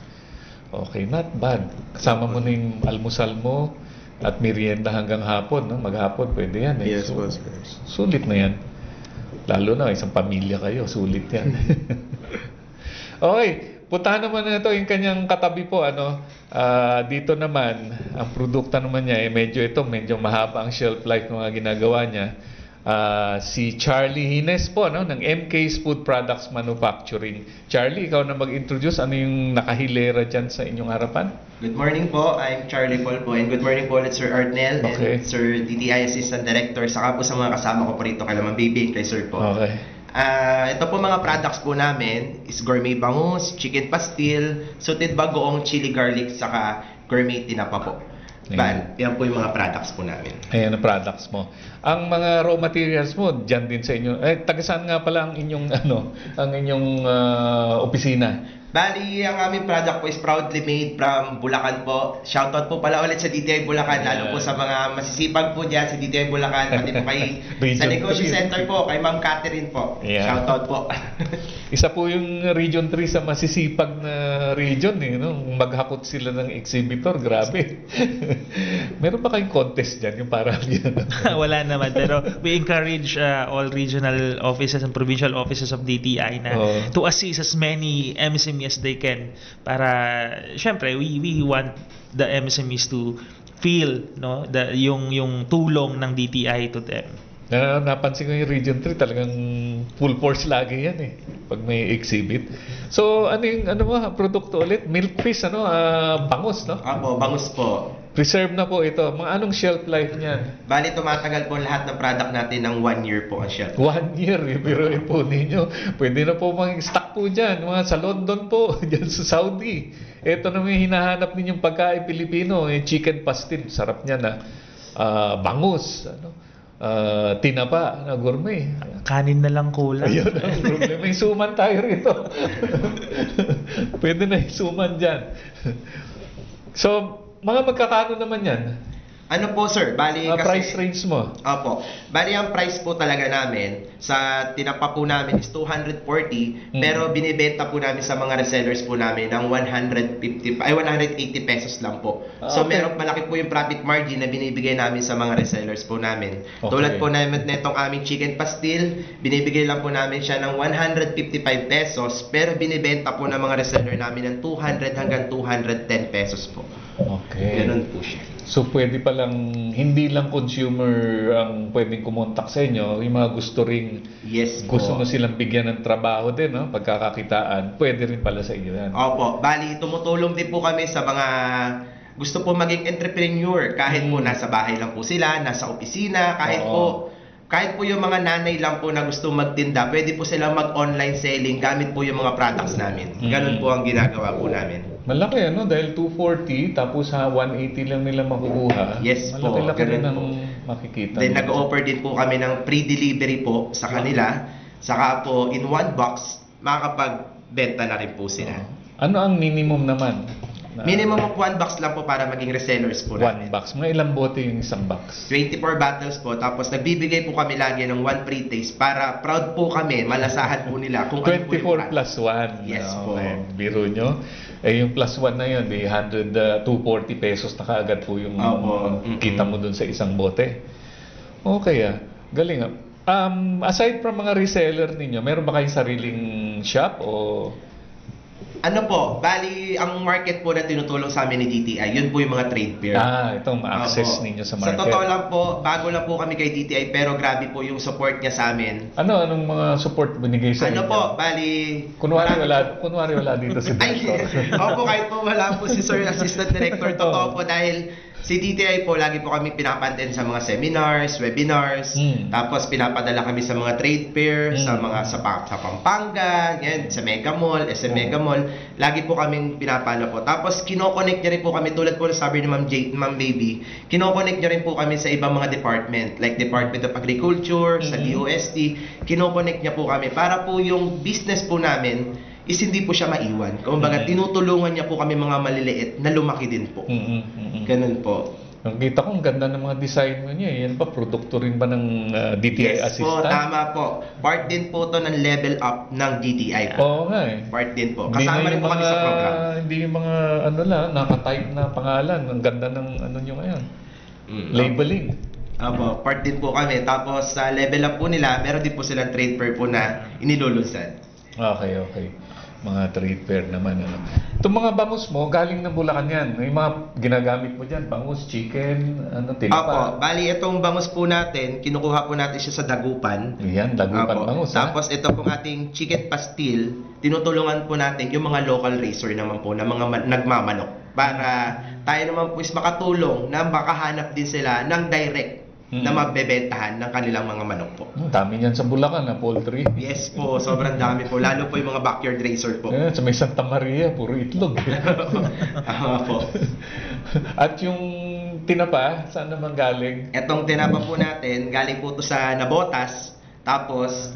Okay, not bad. Kasama mo na yung almusal mo at merienda hanggang hapon. Maghapon, pwede yan. Yes po, sir. Sulit na yan. Lalo na, isang pamilya kayo. Sulit yan. Okay. puntahan naman na ito yung kanyang katabi po, ano. Dito naman, ang produkto naman niya, medyo mahaba ang shelf life ng mga ginagawa niya. Si Charlie Hines po, no, ng MK's Food Products Manufacturing. Charlie, ikaw na mag-introduce. Ano yung nakahilera dyan sa inyong harapan? Good morning po, I'm Charlie Paul po, and good morning po ulit Sir Arnel and Sir DTI Assistant Director, saka po sa mga kasama ko po rito, kay Ma'am Baby, kay Sir po. Okay. Ito po mga products po namin is gourmet bangus, chicken pastil, sauteed bagoong chili garlic, saka gourmet tinapa po. Yan po yung mga products po namin. Ayan ang products mo. Ang mga raw materials mo, dyan din sa inyo. Taga saan nga pala ang inyong, opisina? Bali, ang aming product po is proudly made from Bulacan po. Shoutout po pala ulit sa DTI Bulacan, lalo po sa mga masisipag po dyan sa DTI Bulacan, pati po kay sa Negosyo Center po, kay Ma'am Catherine po. Yeah. Shoutout po. Isa po yung Region 3 sa masisipag na region, no? Maghakot sila ng exhibitor, grabe. Meron ba kayong contest dyan, yung parang yan? Wala naman, pero we encourage all regional offices and provincial offices of DTI na to assist as many MSMEs as they can, para syempre we want the MSMEs to feel, no, yung tulong ng DTI to them. Napansin ko yung Region 3 talagang full force lagi yan pag may exhibit. So ano ba produkto ulit? Milk fish, bangus, no? Apo, bangus po. Preserve na po ito. Mga anong shelf life niyan? Bali, tumatagal po lahat ng product natin ng 1 year po ang shelf. 1 year, biruin po ninyo. Pwede na po mag-stock po dyan. Mga sa London po, dyan sa Saudi. Ito na may hinahanap ninyong pagkain Pilipino. Chicken pastil, sarap niya na. Bangus, tinapa na gourmet. Kanin na lang kulang. Ayun ang problema. May suman tayo rito. Pwede na isuman dyan. So, mga magkakano naman yan? Ano po sir, bali kasi price range mo? Opo. Bali ang price po talaga namin sa tinapa po namin is 240, pero binibenta po namin sa mga resellers po namin ng 180 pesos lang po. So meron malaki po yung profit margin na binibigay namin sa mga resellers po namin. Tulad po namin netong aming chicken pastil, binibigay lang po namin siya ng 155 pesos, pero binibenta po ng mga reseller namin ng 200 hanggang 210 pesos po. Okay. Ganun po siya. So pwede palang hindi lang consumer ang pwedeng kumontak sa inyo, yung mga gusto ring gusto mo silang bigyan ng trabaho din, no? Pagkakakitaan, pwede rin pala sa inyo yan. Opo, bali tumutulong din po kami sa mga gusto po maging entrepreneur, kahit po nasa bahay lang po sila, nasa opisina, kahit po yung mga nanay lang po na gusto magtinda, pwede po silang mag-online selling gamit po yung mga products namin. Ganun po ang ginagawa po namin. Malaki dahil 240 tapos 180 lang nila makukuha. Yes po, malaki rin ang po makikita. Then nag-offer din po kami ng free delivery po sa kanila. Saka po in one box, makakapagbenta na rin po sila. Ano ang minimum naman? Minimum of 1 box lang po para maging resellers po namin. 1 box. Mga ilang bote yung isang box? 24 bottles po. Tapos nagbibigay po kami lagi ng 1 free taste para proud po kami, malasahan po nila kung 24 ano po yung plus 1. Yes po. Biro nyo. Yung plus 1 na yun, 240 pesos na kaagad po yung kita mo dun sa isang bote. Okay galing aside from mga reseller ninyo, meron ba kayong sariling shop o... Ano po, bali ang market po na tinutulong sa amin ni DTI, yun po yung mga trade fair. Itong access ninyo sa market. Sa totoo lang po, bago lang po kami kay DTI, pero grabe po yung support niya sa amin. Anong mga support binigay sa inyo? Po, bali... Kunwari wala dito si Director. Opo, kahit po wala po si Sir Assistant Director, totoo po dahil si DTI po, lagi po kami pinapantin sa mga seminars, webinars, tapos pinapadala kami sa mga trade fair, sa mga sa Pampanga, yan, sa Mega Mall, SM Mega Mall, lagi po kami pinapano po. Tapos kinoconnect niya rin po kami, tulad po na sabi ni Ma'am Baby, kinoconnect niya rin po kami sa ibang mga department, like Department of Agriculture, sa DOST, kinoconnect niya po kami para po yung business po namin is hindi po siya maiwan. Kumbaga, tinutulungan niya po kami mga maliliit na lumaki din po. Ganun po. Nakita ko, ang ganda ng mga design mo niya. Yan pa, produkto rin ba ng DTI Assistant? Yes po, tama po. Part din po to ng level up ng DTI po. Oo nga Part din po. Kasama rin po kami sa program. Hindi yung mga, nakatype na pangalan. Ang ganda ng nyo ngayon. Labeling. Part din po kami. Tapos sa level up po nila, meron din po silang trade fair po na inilulunsad. Okay. Mga trade fair naman. Ano. Itong mga bangus mo, galing ng Bulacan yan. May mga ginagamit mo dyan, bangus, chicken, tinapa. Opo, bali itong bangus po natin, kinukuha po natin siya sa Dagupan. Yan, Dagupan Opo. bangus. Tapos ito pong ating chicken pastil, tinutulungan po natin yung mga local racer naman po, na mga nagmamanok. Para tayo naman po is makatulong na makahanap din sila ng direct na mabebentahan ng kanilang mga manok po. Dami yan sa Bulacan, na poultry. Yes po, sobrang dami po. Lalo po yung mga backyard racer po. Sa may Santa Maria, puro itlog. Po. At yung tinapa, saan naman galing? Etong tinapa po natin, galing po to sa Nabotas. Tapos,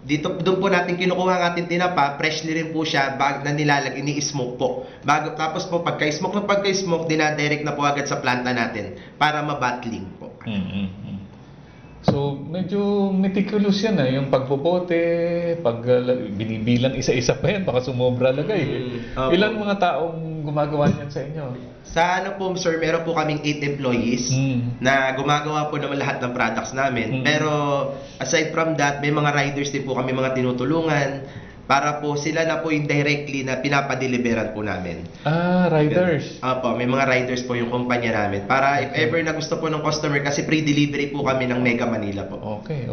doon po natin kinukuha ang ating tinapa, freshly rin po siya, na nilalagay, ini-smoke po. Tapos po, pagka-smoke, dinadirect na po agad sa planta natin para mabattling po. So, medyo meticulous yan yung pagbobote, binibilang isa-isa pa yan, baka sumobra lagay. Ilan mga taong gumagawa niyan sa inyo? Sa po, sir, meron po kaming 8 employees na gumagawa po naman lahat ng products namin. Pero aside from that, may mga riders din po kami mga tinutulungan para po sila na po indirectly na pinapadeliveran po namin. Riders. Opo, may mga riders po yung kumpanya namin. Para if ever na gusto po ng customer, kasi pre-delivery po kami ng Mega Manila po. Okay.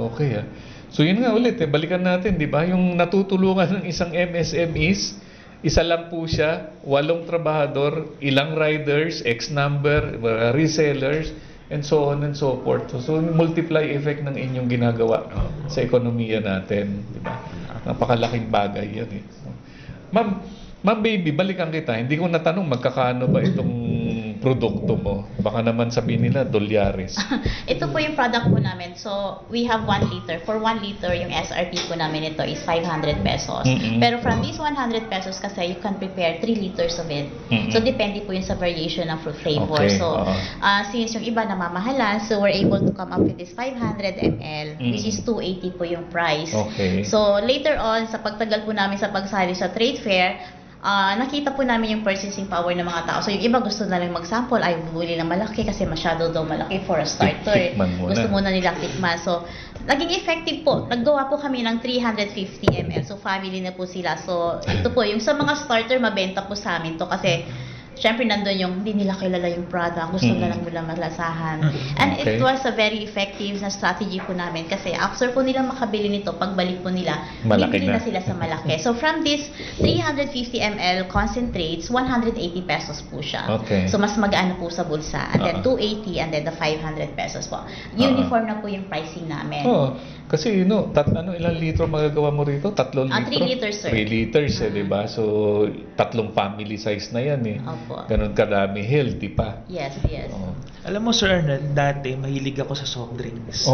So yun nga ulit, balikan natin, di ba? Yung natutulungan ng isang MSMEs, isa lang po siya, 8 trabahador, ilang riders, X number, resellers, and so on and so forth. So multiply effect ng inyong ginagawa sa ekonomiya natin, di ba? Napakalaking bagay yan eh. Ma'am baby, balikan kita. Hindi ko natanong magkakano ba itong produkto mo. Baka naman sabihin nila, dolyares. Ito po yung product po namin. So, we have 1 liter. For 1 liter, yung SRP po namin ito is 500 pesos. Pero from these 100 pesos kasi, you can prepare 3 liters of it. So, depende po yun sa variation ng fruit flavor. Okay. So, since yung iba namamahalan, so we're able to come up with this 500 ml, which is 280 po yung price. Okay. So, later on, sa pagtagal po namin sa pagsali sa trade fair, nakita po namin yung purchasing power ng mga tao. So, yung iba gusto na lang mag-sample, ay bumili ng malaki kasi masyado daw malaki for a starter. Gusto muna nilang tikman. So, naging effective po. Naggawa po kami ng 350 ml. So, family na po sila. So, ito po, yung sa mga starter, mabenta po sa amin to kasi syempre nandun yung hindi nila kilala yung product, gusto na lang nila malasahan. And it was a very effective na strategy po namin kasi after po nila makabili nito, pagbalik po nila, bibili na sila sa malaki. So from this 350 ml concentrates, 180 pesos po siya. Okay. So mas magaan po sa bulsa. And then 280 and then the 500 pesos po. Uniform na po yung pricing namin. Kasi ilang litro magagawa mo rito? 3 litro? 3 liters, sir. 3 liters di ba? So, 3 family size na yan Opo. Ganun kadami, healthy pa. Yes. Alam mo, Sir Arnold, dati mahilig ako sa soft drinks.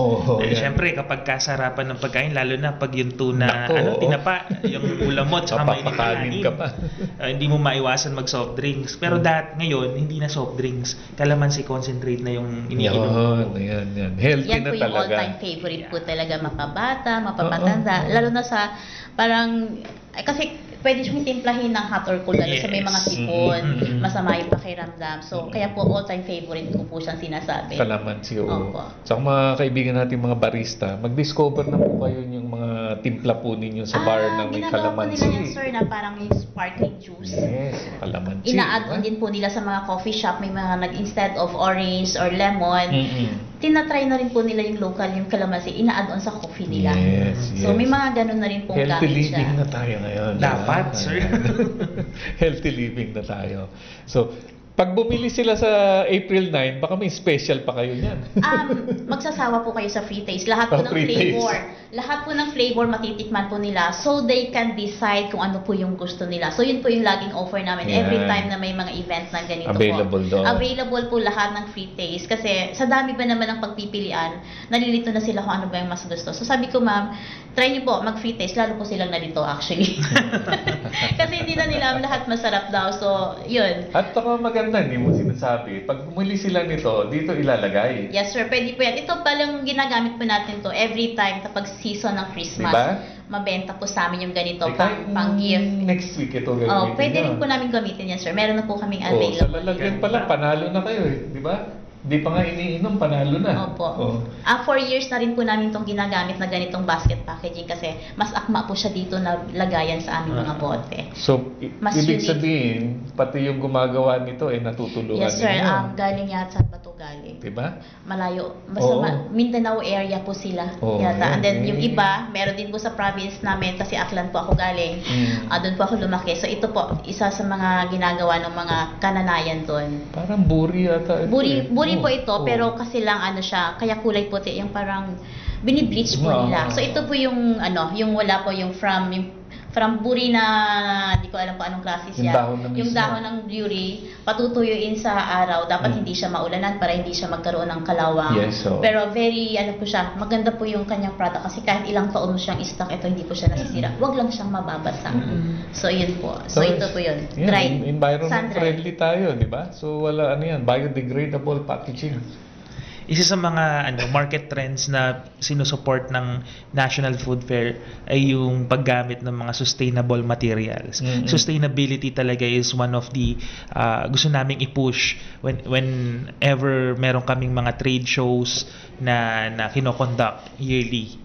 Siyempre, kapag kasarapan ng pagkain, lalo na pag yung tuna, tinapa, yung ulam mo, tsaka Papakanin ka pa. hindi mo maiwasan mag-soft drinks. Pero ngayon, hindi na soft drinks. Kalamansi concentrate na yung iniinom. Yan. Healthy Yan na po yung talaga. all-time favorite po talaga, mapabata, mapapatanda. Lalo na sa parang, kasi pwede siyang timplahin ng hot or cold, lalo sa may mga sipon, masama yung pakiramdam. So, kaya po all-time favorite ko po siyang sinasabi. Kalamansi, Opo. Sa mga kaibigan natin, mga barista, mag-discover na po kayo yung mga timpla po ninyo sa bar na may kalamansi. Ginagawa po nila yan, sir, na parang yung sparkling juice. Yes, kalamansi. Ina-add-on din po nila sa mga coffee shop, may mga instead of orange or lemon, tinatry na rin po nila yung local, yung kalamansi, ina-add-on sa coffee nila. Yes. So, may mga ganun na rin pong Healthy gamit siya. living na tayo ngayon. Dapat, sir. Healthy living na tayo. So, pag bumili sila sa April 9, baka may special pa kayo niyan. Magsasawa po kayo sa free taste. Lahat po ng free flavor. taste. Lahat po ng flavor matitikman po nila so they can decide kung ano po yung gusto nila. So yun po yung laging offer namin Yan. every time na may mga event na ganito Available po. doon. Available po lahat ng free taste kasi sa dami ba naman ng pagpipilian, nalilito na sila kung ano ba yung mas gusto. So sabi ko, ma'am, try niyo po mag-free taste, lalo po silang nalito actually. Kasi hindi na nila lahat masarap daw. So, yun. At saka maganda, hindi mo sinasabi. Pag bumili sila nito, dito ilalagay. Yes, sir. Pwede po yan. Ito palang ginagamit po natin to every time kapag season ng Christmas. Diba? Mabenta po sa amin yung ganito, Kahit pang-gift. next week ito gagamitin Pwede nyo. rin po namin gamitin yan, sir. Meron na po kaming Sa available. lalagyan pa lang, panalo na kayo di ba? Di pa nga iniinom, panalo na. Opo. Oh. 4 years na rin po namin itong ginagamit na ganitong basket packaging kasi mas akma po siya dito na lagayan sa aming mga bote. So, Mas ibig unique. sabihin, pati yung gumagawa nito natutulungan Yes sir, ninyo. galing yata ba to galing? Diba? Malayo. Basta Oo. Mindanao area po sila. Oo, Yata. And then yan. yung iba, meron din po sa province namin kasi Aklan po ako galing. Doon po ako lumaki. So ito po, isa sa mga ginagawa ng mga kananayan doon. Parang buri yata. ito eh. Buri po ito, Oo. pero kasi lang ano siya, kaya kulay puti, yung parang binibleach po Oo. nila. So ito po yung yung wala po yung from buri na di ko alam po anong klase Yung siya. dahon na Yung mismo. dahon ng buri, patutuyuin sa araw, dapat hindi siya maulanan para hindi siya magkaroon ng kalawang. Yes, so. Pero very po siya, maganda po yung kanyang product kasi kahit ilang taon mo siyang stock, ito hindi po siya nasisira. Wag lang siyang mababasa. So yun po. So ito po yun. Yan, Dried. environment Sun-dried. friendly tayo, di ba? So wala biodegradable packaging. Isa sa mga market trends na sinusupport ng National Food Fair ay yung paggamit ng mga sustainable materials. Sustainability talaga is one of the gusto naming i-push whenever meron kaming mga trade shows na kino-conduct yearly.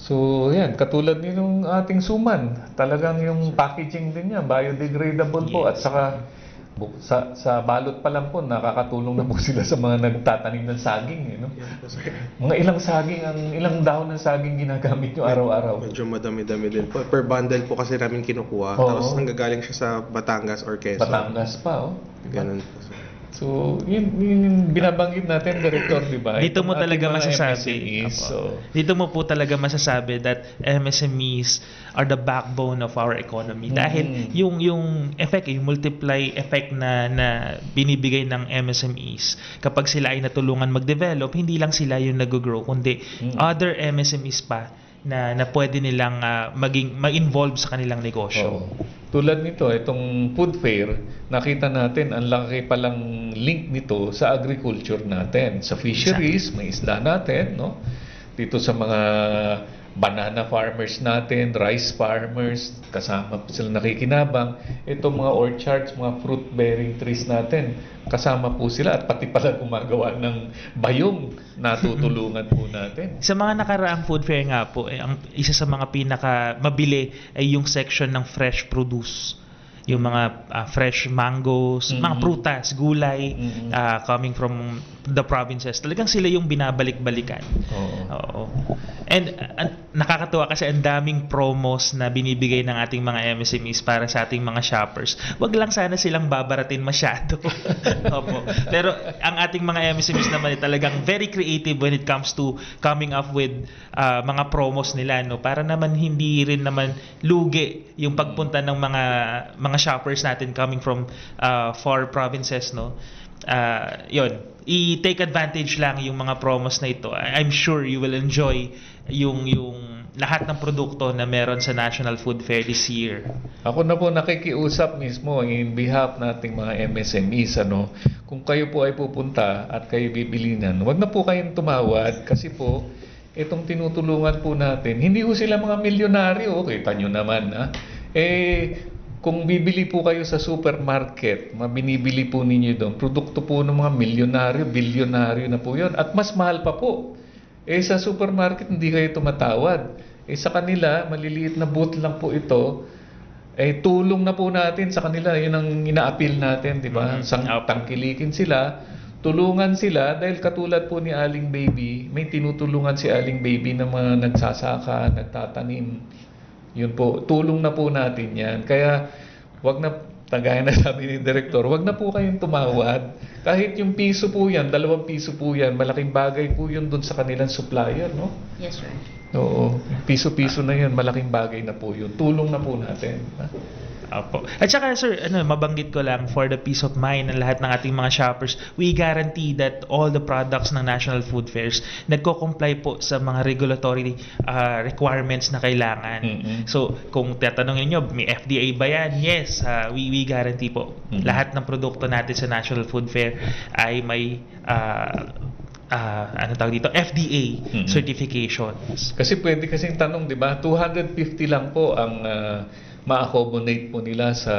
So, yan, katulad nung ating suman, talagang yung packaging din niya, biodegradable po, at saka sa balot pa lang po, nakakatulong na po sila sa mga nagtatanim ng saging. Mga ilang dahon ng saging ginagamit nyo araw-araw. Medyo madami-dami din po. Per bundle po kasi namin kinukuha. Oo. Tapos nanggagaling siya sa Batangas or Quezon. Batangas pa, oh. Ganun po. So, yun binabanggit natin, Director, di ba? Dito mo Itong talaga ating mga masasabi. MSMEs, Apo. so, Dito mo po talaga masasabi that MSMEs are the backbone of our economy. Dahil yung effect, yung multiply effect na binibigay ng MSMEs kapag sila ay natulungan mag-develop, hindi lang sila yung nag-grow, kundi other MSMEs pa na pwede nilang ma-involve sa kanilang negosyo. oo. Tulad nito, itong food fair, nakita natin ang laki palang link nito sa agriculture natin. Sa fisheries, may isda natin, no? Dito sa mga banana farmers natin, rice farmers, kasama po sila nakikinabang. Itong mga orchards, mga fruit-bearing trees natin, kasama po sila at pati pala gumagawa ng bayong natutulungan po natin. Sa mga nakaraang food fair nga po, ang isa sa mga pinaka mabili ay yung section ng fresh produce. Yung mga fresh mangoes, mga prutas, gulay coming from the provinces. Talagang sila yung binabalik-balikan. Oo. And nakakatuwa kasi ang daming promos na binibigay ng ating mga MSMEs para sa ating mga shoppers. Wag lang sana silang babaratin masyado. Opo. Pero ang ating mga MSMEs naman ay talagang very creative when it comes to coming up with mga promos nila, no, para naman hindi rin naman lugi yung pagpunta ng mga shoppers natin coming from far provinces, no. Yun, i-take advantage lang yung mga promos na ito. I'm sure you will enjoy yung lahat ng produkto na meron sa National Food Fair this year. Ako na po nakikiusap mismo in behalf nating mga MSMEs, kung kayo po ay pupunta at kayo bibilinan, wag na po kayong tumawad kasi po itong tinutulungan po natin, hindi po sila mga milyonaryo, kita nyo naman, kung bibili po kayo sa supermarket, binibili po ninyo doon, produkto po ng mga milyonaryo, bilyonaryo na po yun, at mas mahal pa po. Sa supermarket, hindi kayo tumatawad. Sa kanila, maliliit na booth lang po ito, tulong na po natin sa kanila. Yun ang ina-appeal natin, di ba? Tangkilikin sila, tulungan sila, dahil katulad po ni Aling Baby, may tinutulungan si Aling Baby na mga nagsasaka, nagtatanim. Yun po, tulong na po natin yan. Kaya, wag na, tagayan na sabi ni Director, wag na po kayong tumawad. Kahit yung piso po yan, 2 piso po yan, malaking bagay po yun dun sa kanilang supplier, no? Yes, sir. Oo, piso-piso na yun, malaking bagay na po yun. Tulong na po natin. Opo. At saka sir, mabanggit ko lang for the peace of mind ng lahat ng ating mga shoppers, we guarantee that all the products ng National Food Fairs nagko-comply po sa mga regulatory requirements na kailangan. So, kung tatanungin niyo, may FDA ba yan? Yes, we guarantee po. Lahat ng produkto natin sa National Food Fair ay may ano tawag dito? FDA certifications. Kasi pwede kasing tanong, di ba? 250 lang po ang ma-accommodate po nila sa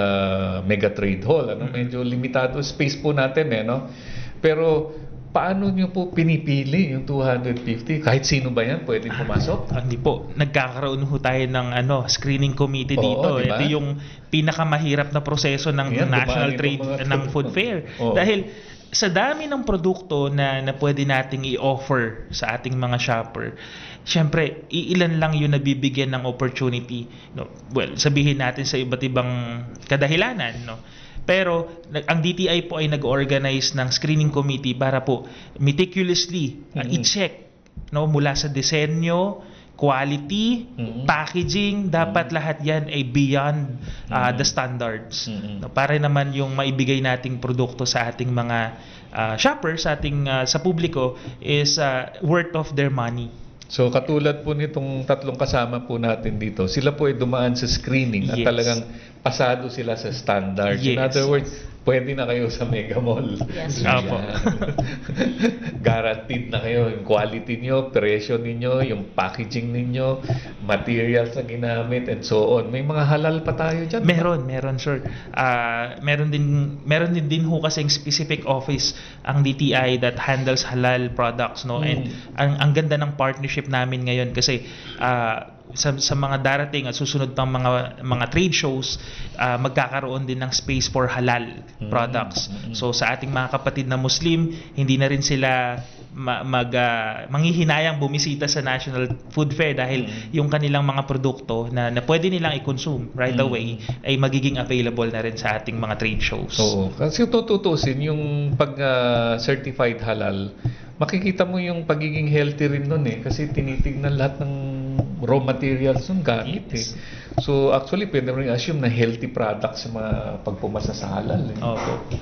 Mega Trade Hall. Medyo limitado space po natin, no? Pero paano nyo po pinipili yung 250? Kahit sino ba yan pwedeng pumasok? Hindi po. Nagkakaroon ho tayo ng screening committee Oo, dito. diba? Ito yung pinakamahirap na proseso ng Ayan, National dumami Trade itong mga ng Food Fair. Oo. Dahil sa dami ng produkto na pwede nating i-offer sa ating mga shopper, syempre, iilan lang yung nabibigyan ng opportunity. No? Well, sabihin natin sa iba't ibang kadahilanan, no? Pero ang DTI po ay nag-organize ng screening committee para po meticulously i-check, no, mula sa disenyo, quality, packaging, dapat lahat yan ay beyond the standards. No, para naman yung maibigay nating produkto sa ating mga shoppers, sa ating sa publiko is worth of their money. So katulad po nitong tatlong kasama po natin dito, sila po ay dumaan sa screening at Yes. talagang pasado sila sa standards. In Yes. other words, pwede na kayo sa Mega Mall. Yes. Ayan. Apo. Guaranteed na kayo yung quality nyo, presyo ninyo, yung packaging ninyo, materials na ginamit, and so on. May mga halal pa tayo dyan. Meron sir. Meron din ho kasing specific office ang DTI that handles halal products, no. And ang ganda ng partnership namin ngayon kasi sa mga darating at susunod pang mga trade shows, magkakaroon din ng space for halal products. So sa ating mga kapatid na Muslim, hindi na rin sila manghihinayang bumisita sa National Food Fair dahil yung kanilang mga produkto na pwede nilang i-consume right away ay magiging available na rin sa ating mga trade shows. Oo. Kasi tututusin yung pag certified halal, makikita mo yung pagiging healthy rin nun kasi tinitignan lahat ng raw materials nun gamit Yes. So actually pwede rin assume na healthy products sa mga pagpumasa sa halal. Opo.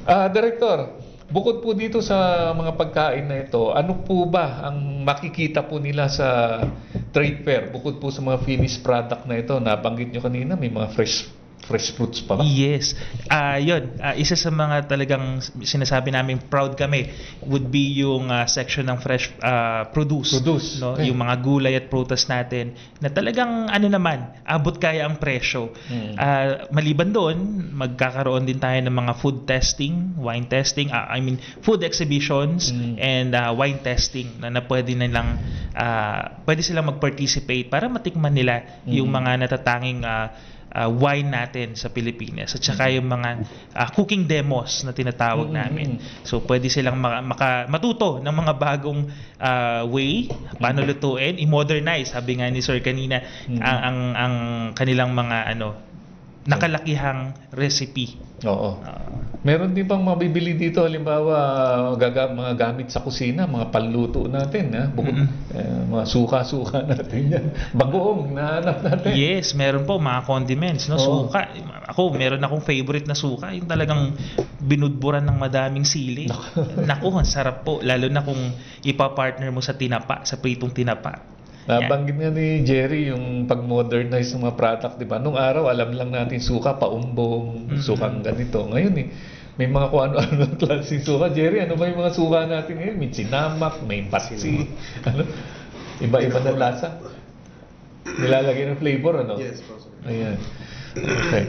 Director, bukod po dito sa mga pagkain na ito, ano po ba ang makikita po nila sa trade fair? Bukod po sa mga finished product na ito, nabanggit nyo kanina, may mga fresh fruits pa ba? Yes. Yun. Isa sa mga talagang sinasabi namin proud kami would be yung section ng fresh produce. No? Okay. Yung mga gulay at prutas natin na talagang naman, abot kaya ang presyo. Maliban doon, magkakaroon din tayo ng mga food testing, wine testing, food exhibitions and wine testing na pwede nilang pwede silang mag-participate para matikman nila yung mga natatanging wine natin sa Pilipinas at saka yung mga cooking demos na tinatawag namin. So pwede silang matuto ng mga bagong way paano lutuin, i-modernize, sabi nga ni Sir kanina, ang kanilang mga nakalakihang recipe. Oo. Meron din bang mabibili dito, halimbawa mga gamit sa kusina, mga panluto natin, bukod mga suka-suka natin yan. Bagoong nahanap natin. Yes, meron po mga condiments, no? Suka. Meron akong favorite na suka, yung talagang binudburan ng madaming sili. Naku, ang sarap po, lalo na kung ipa-partner mo sa tinapa, sa pritong tinapa. Nabanggit nga ni Jerry yung pag-modernize ng mga product, di ba? Nung araw, alam lang natin suka, paumbong, sukang ganito. Ngayon may mga kung ano-ano klaseng suka. Jerry, ano ba yung mga suka natin ngayon? May sinamak, may patsi, iba-iba na lasa. Nilalagay ng flavor, Yes, po, sir. Ayan. Okay.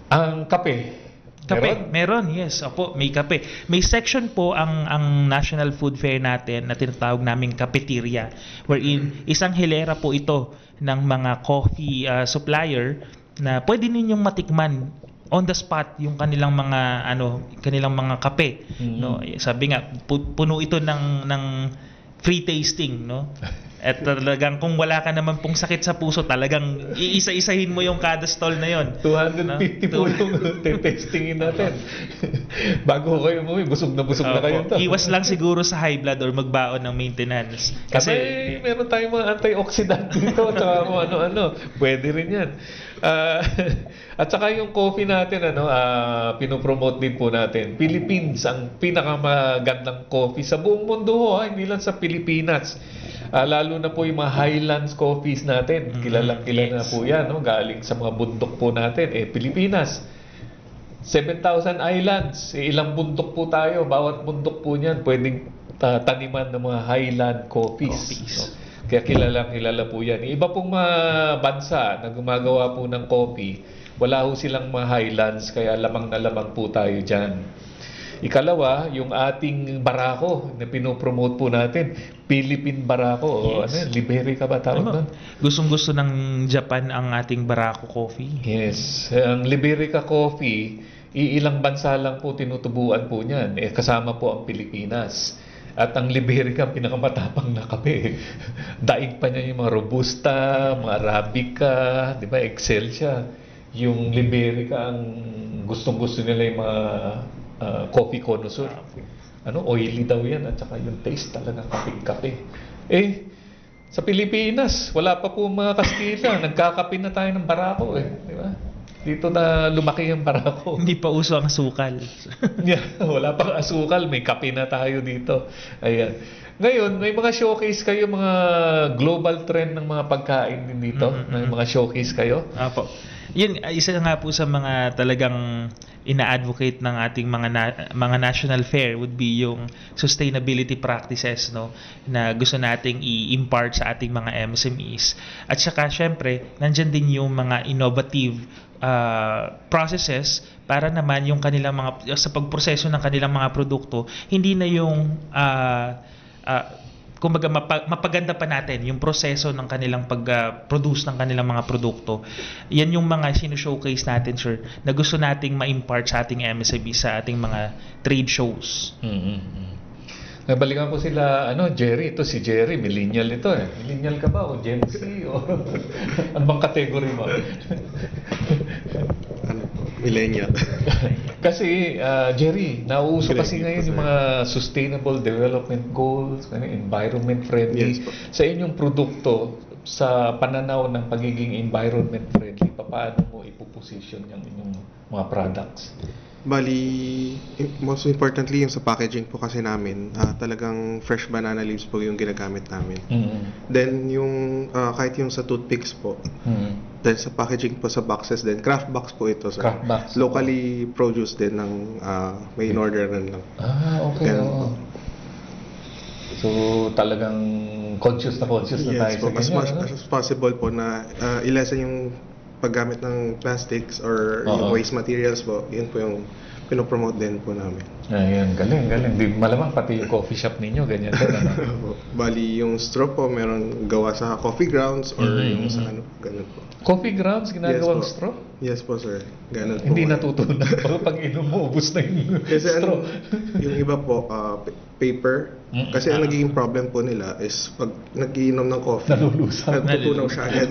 Ang kape. Kape, meron, yes. Opo, may kape. May section po ang National Food Fair natin na tinatawag naming cafeteria, wherein isang hilera po ito ng mga coffee supplier na pwede ninyong matikman on the spot yung kanilang mga kape, no. Sabi nga puno ito ng free tasting, no. At talagang kung wala ka naman pong sakit sa puso, talagang iisa-isahin mo yung kada stall na yon. 250 po yung testingin natin. Bago kayo umuwi, busog na kayo to. Iwas lang siguro sa high blood or magbaon ng maintenance. Kasi meron tayong mga antioxidant dito at saka kung ano-ano. Pwede rin yan. At saka yung coffee natin, pinopromote din po natin. Philippines, ang pinakamagandang coffee sa buong mundo, hindi lang sa Pilipinas. Lalo na po yung mga Highlands coffees natin. Kilala na po yan, galing sa mga bundok po natin. Pilipinas, 7,000 islands. Ilang bundok po tayo. Bawat bundok po niyan pwedeng taniman ng mga Highland coffees. No? Kaya kilala po yan. Iba pong mga bansa na gumagawa po ng coffee, wala ho silang mga Highlands, kaya lamang na lamang po tayo dyan. Ikalawa, yung ating barako na pinopromote po natin, Philippine Barako o ano yun, Liberica ba tawag doon? Gustong-gusto ng Japan ang ating Barako coffee. Yes. Ang Liberica Coffee, iilang bansa lang po tinutubuan po niyan. Kasama po ang Pilipinas. At ang Liberica, ang pinakamatapang na kape. Daig pa niya yung mga Robusta, mga Arabica, di ba? Excelsia. Yung Liberica, ang gustong-gusto nila yung mga coffee connoisseur. Oily daw yan at saka yung taste talaga kaping-kape. Sa Pilipinas, wala pa po mga Kastila. Nagkakape na tayo ng Barako di ba? Dito na lumaki ang Barako. Hindi pa uso ang asukal. Wala pang asukal, may kape na tayo dito. Ayan. Ngayon, may mga showcase kayo, mga global trend ng mga pagkain din dito. May mga showcase kayo. Apo. Yun, isa nga po sa mga talagang ina-advocate ng ating mga national fair would be yung sustainability practices na gusto nating i-impart sa ating mga MSMEs. At saka syempre, nandiyan din yung mga innovative processes para naman yung kanilang sa pagproseso ng kanilang mga produkto, hindi na yung kumbaga mapaganda pa natin yung proseso ng kanilang pag-produce ng kanilang mga produkto. Yan yung mga sino-showcase natin, sir, na gusto nating ma-impart sa ating MSME sa ating mga trade shows. Nabalikan ko sila, Jerry. Ito si Jerry, millennial ito Millennial ka ba? O Gen Z? O ano bang category mo? Millennial. Kasi, Jerry, nauuso kasi Millennial ngayon po, yung mga sustainable development goals, environment friendly. Yes po. Sa inyong produkto, sa pananaw ng pagiging environment friendly, paano mo ipoposition yung inyong mga products? Bali, most importantly yung sa packaging po kasi namin, talagang fresh banana leaves po yung ginagamit namin. Then yung kahit yung sa toothpicks po, then sa packaging po sa boxes din, craft box po ito. So Craft box. locally produced din ng may in-order lang. Okay. Ganun po. So, talagang conscious na tayo po, sa ganyan. as possible po na i-lessen yung paggamit ng plastics or yung waste materials po, yun po yung pinopromote din po namin. Ayan, galing. Di malamang pati yung coffee shop ninyo, ganyan din. Bali, yung straw po, meron gawa sa coffee grounds or yung sa ganun po. Coffee grounds, ginagawang Yes po. straw? Yes po, sir. Ganun po. Hindi natutunan. Pero pag inom mo, ubus na yung Kasi straw. yung iba po, paper. Kasi ang nagiging problem po nila is pag nag-iinom ng coffee, Nalulusaw. natutunaw siya agad.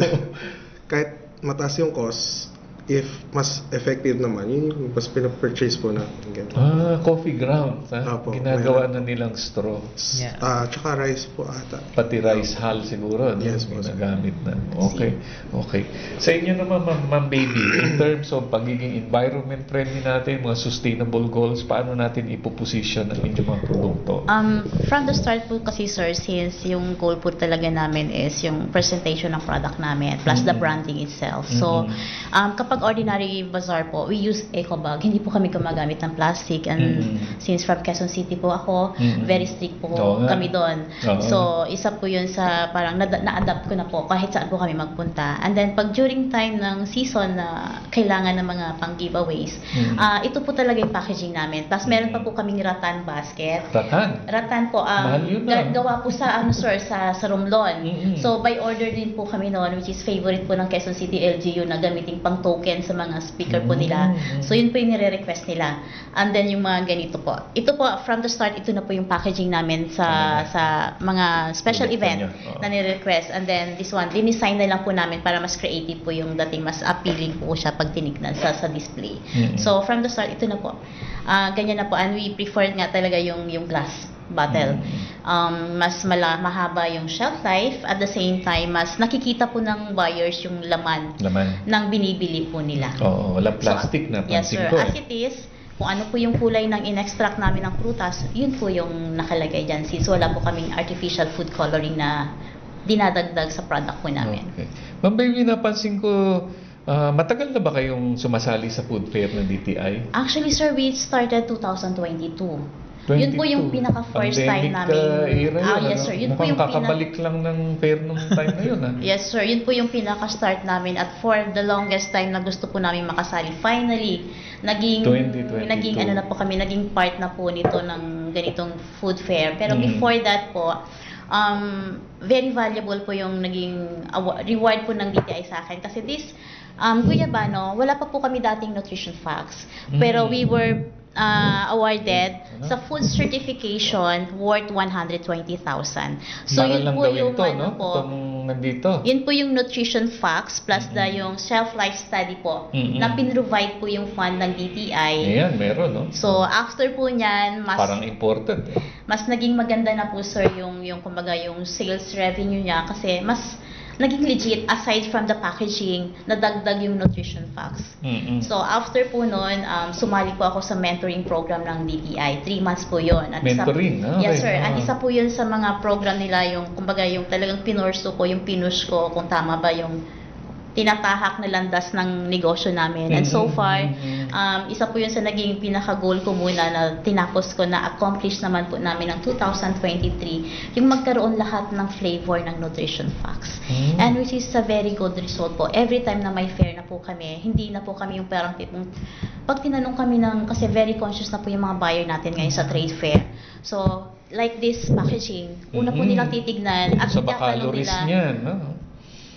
Kahit mataas yung cost, if mas effective naman, yun yung mas pinapurchase po na. Coffee grounds. Opo, Ginagawa meron. na nilang straw. Yeah. Tsaka rice po ata. Pati rice hull siguro, Yes po, sir. ginagamit na. Okay. Sa inyo naman, Ma'am Baby, in terms of pagiging environment friendly natin, mga sustainable goals, paano natin ipoposition ang inyong mga produkto? From the start po kasi, sir, since yung goal po talaga namin is yung presentation ng product namin plus the branding itself. So, kapag ordinary bazaar po, we use eco bag. Hindi po kami gumagamit ng plastic. And since from Quezon City po ako, very strict po kami doon. So, isa po yun sa parang na-adapt ko na po kahit saan po kami magpunta. And then, pag during time ng season na kailangan ng mga pang giveaways, ito po talaga yung packaging namin. Plus, meron pa po kaming rattan basket. Rattan po, Mahal yun na. gawa po sa sir, sa Romblon. So, by order din po kami noon, which is favorite po ng Quezon City LGU na gamitin pang token sa mga speaker po nila. So, yun po yung nire-request nila. And then, yung mga ganito po. Ito po, from the start, ito na po yung packaging namin sa mga special event na nire-request. And then, this one, dinisign na lang po namin para mas creative po yung dating, mas appealing po siya pag tinignan sa display. So, from the start, ito na po. Ganyan na po. And we prefer nga talaga yung glass bottle. Mas mahaba yung shelf life, at the same time mas nakikita po ng buyers yung laman ng binibili po nila. Walang plastic na Yes, pansin sir. ko. As it is, kung ano po yung kulay ng in-extract namin ng prutas, yun po yung nakalagay dyan, since wala po kaming artificial food coloring na dinadagdag sa product po namin. Okay. Ma'am Baby, napansin ko, matagal na ba kayong sumasali sa food fair ng DTI? Actually, sir, we started 2022. Yun po yung pinaka-first time namin. Era yun, yes, sir. Yun po mukhang yung kakabalik lang ng fair nung time na yun. Yes, sir. Yun po yung pinaka-start namin. At for the longest time na gusto po namin makasali, finally, naging 2022. ano na po kami, naging part na po nito ng ganitong food fair. Pero before that po, very valuable po yung naging reward po ng DTI sa akin. Kasi this Guyabano, wala pa po kami dating nutrition facts. Pero we were awarded sa food certification worth 120,000. So Para yun lang po gawin yung to, ano no? po. Itong nandito. Yun po yung nutrition facts plus yung self-life study po na pinrovide po yung fund ng DTI. Ayan, meron, no? So after po niyan, Parang important. mas naging maganda na po sir yung kumbaga yung sales revenue niya kasi mas naging legit aside from the packaging, nadagdag yung nutrition facts. So after po noon, sumali po ako sa mentoring program ng DTI. 3 months po yun. At Mentoring? Yes sir. At isa po yun sa mga program nila, yung kumbaga yung talagang pinorso ko, yung pinush ko kung tama ba yung tinatahak na landas ng negosyo namin. And so far, isa po yun sa naging pinaka-goal ko muna na tinapos ko na accomplish naman po namin ng 2023, yung magkaroon lahat ng flavor ng nutrition facts. And which is a very good result po. Every time na may fair na po kami, hindi na po kami yung parang tipong, pag tinanong kami ng, kasi very conscious na po yung mga buyer natin ngayon sa trade fair. So, like this packaging, una po nilang titignan at sa calories niyan, no?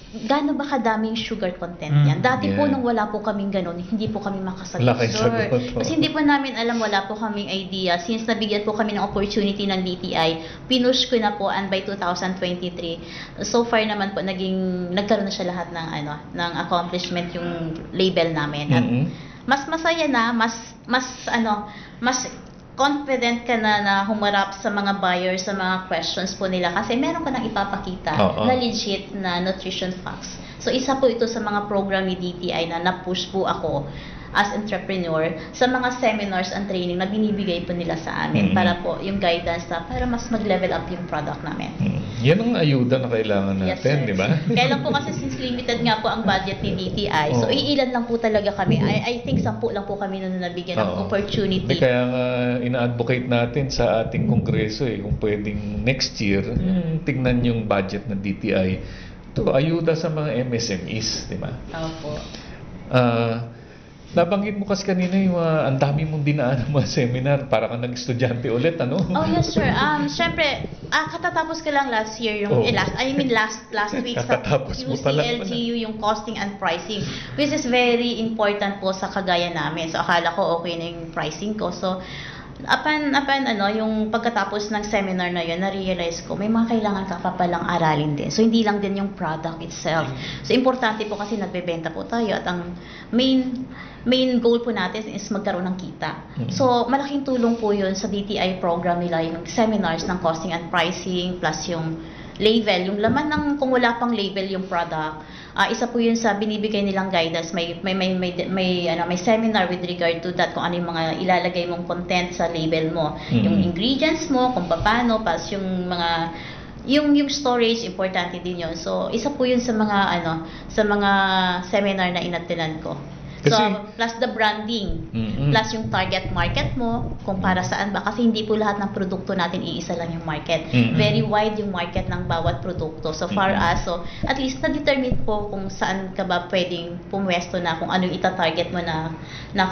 Gaano ba kadaming sugar content yan? Dati po nung wala po kaming ganun, hindi po kami makasagot, sir. Kasi hindi po namin alam, wala po kaming idea. Since nabigyan po kami ng opportunity ng DTI, pinush ko na po and by 2023, so far naman po nagkaroon na siya lahat ng ng accomplishment yung label namin. At mas masaya na, mas confident ka na humarap sa mga buyers, sa mga questions po nila kasi meron ka nang ipapakita na legit na nutrition facts. So isa po ito sa mga program ni DTI na na-push po ako as entrepreneur sa mga seminars and training na binibigay po nila sa amin para po yung guidance na para mas mag-level up yung product namin. Yan ang ayuda na kailangan natin, di ba? Kaya lang po kasi since limited nga po ang budget ni DTI, so iilan lang po talaga kami. I think 10 lang po kami na nabigyan ng opportunity. Kaya nga ina-advocate natin sa ating kongreso kung pwedeng next year, tingnan yung budget ng DTI. Ito, ayuda sa mga MSMEs, di ba? Opo. Nabanggit mo kasi kanina yung ang dami mong dinaan ng mga seminar para kang nag-estudyante ulit, ano? Oh, yes, sir. Siyempre, katatapos ko lang last year last week sa UCLGU yung costing and pricing, which is very important po sa kagaya namin. So, akala ko okay na yung pricing ko. So, yung pagkatapos ng seminar na yun, na-realize ko, may mga kailangan ka pa palang aralin din. So, hindi lang din yung product itself. So, importante po kasi nagbebenta po tayo at ang main goal po natin is magkaroon ng kita. So, malaking tulong po yun sa DTI program nila, yung seminars ng costing and pricing, plus yung label, yung laman ng kung wala pang label yung product. Isa po yun sa binibigay nilang guidance. May seminar with regard to that, kung ano yung mga ilalagay mong content sa label mo. Yung ingredients mo, kung paano, plus yung mga yung storage, importante din yun. So, isa po yun sa mga seminar na inatinan ko. So, plus the branding, plus yung target market mo, kung para saan ba. Kasi hindi po lahat ng produkto natin iisa lang yung market. Very wide yung market ng bawat produkto. So far as, so at least na-determine po kung saan ka ba pwedeng pumwesto na, kung anong ita-target mo na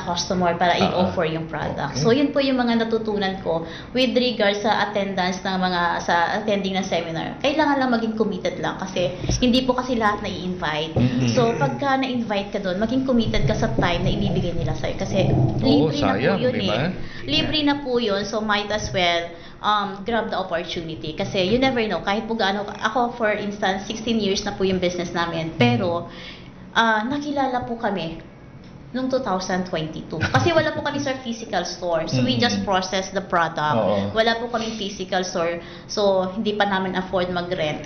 customer para i-offer yung product. So yun po yung mga natutunan ko with regard sa attendance ng sa attending ng seminar. Kailangan lang maging committed lang kasi hindi po kasi lahat na i-invite. So pagka na-invite ka doon, maging committed ka sa time na ibibigay nila sa'yo. Kasi libre na po yun Libre na po yun. So might as well grab the opportunity. Kasi you never know. Kahit po gaano, ako for instance, 16 years na po yung business namin. Pero nakilala po kami noong 2022. Kasi wala po kami sa physical store. So we just process the product. Wala po kami physical store. So hindi pa namin afford mag-rent.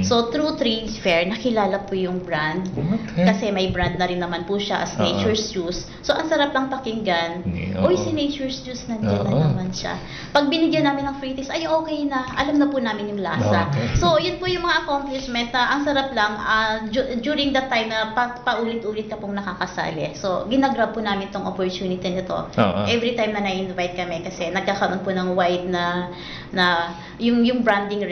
So through trade fair, nakilala po yung brand. Kasi may brand na rin naman po siya as Nature's Juice. So ang sarap lang pakinggan. Uy, si Nature's Juice nandiyan na naman siya. Pag binigyan namin ng free taste, ay okay na. Alam na po namin yung lasa. So yun po yung mga accomplishment na ang sarap lang during that time na paulit-ulit ka pong nakakasali. So ginagrab po namin tong opportunity nito. Every time na na-invite kami kasi nagkakaroon po ng wide na yung branding,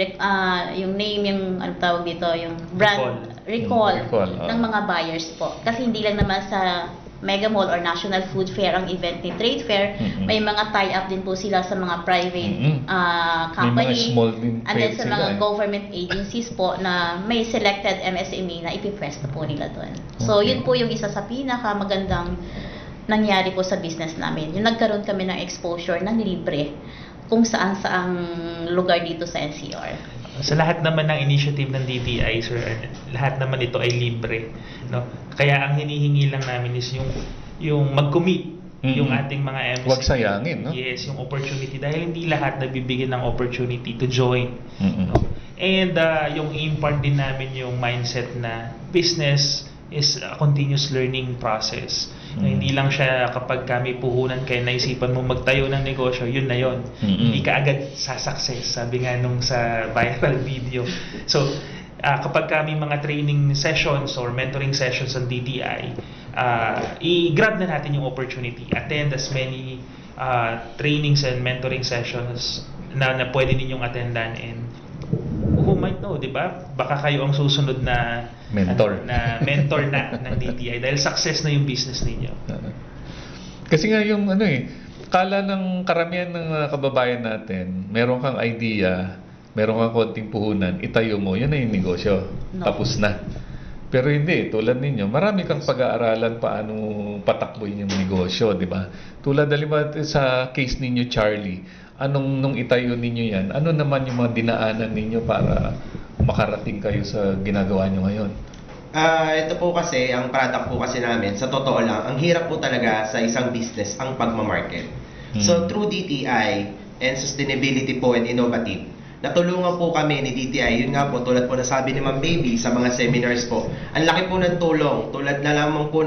yung name, yung ano tawag dito, yung brand recall ng mga buyers po. Kasi hindi lang naman sa Mega Mall or National Food Fair ang event ni Trade Fair. May mga tie-up din po sila sa mga private company. May mga small din and then sa mga sila, government agencies po na may selected MSME na ipipwesto po nila doon. So yun po yung isa sa pinakamagandang nangyari po sa business namin. Yung nagkaroon kami ng exposure ng libre kung saan-saang lugar dito sa NCR. Sa lahat naman ng initiative ng DTI, sir, lahat naman ito ay libre, no? Kaya ang hinihingi lang namin is yung mag-commit yung ating mga MSME. Huwag sayangin, no? Yes, yung opportunity, dahil hindi lahat nagbibigyan ng opportunity to join. No? And yung impart din namin yung mindset na business is a continuous learning process. Hindi lang siya kapag kami puhunan kayo naisipan mo magtayo ng negosyo, yun na yun. Hindi ka agad sa-success, sabi nga nung sa viral video. So, kapag kami mga training sessions or mentoring sessions ng DTI, i-grab na natin yung opportunity. Attend as many trainings and mentoring sessions na pwede ninyong attendan, and who might know, di ba? Baka kayo ang susunod na mentor ng DTI dahil success na yung business ninyo. Kasi nga yung kala ng karamihan ng kababayan natin, meron kang idea, meron kang konting puhunan, itayo mo, yun na yung negosyo. No. Tapos na. Pero hindi, tulad ninyo, marami kang pag-aaralan paano patakbuhin yung negosyo, di ba? Tulad halimbawa sa case ninyo, Charlie, nung itayo ninyo yan, ano naman yung mga dinaanan ninyo para makarating kayo sa ginagawa nyo ngayon? Ito po kasi, ang product po kasi namin, sa totoo lang, ang hirap po talaga sa isang business ang pagmamarket. So through DTI and sustainability po and innovative, natulungan po kami ni DTI, yun nga po, tulad po na sabi ni Ma'am Baby sa mga seminars po, ang laki po ng tulong, tulad na lamang po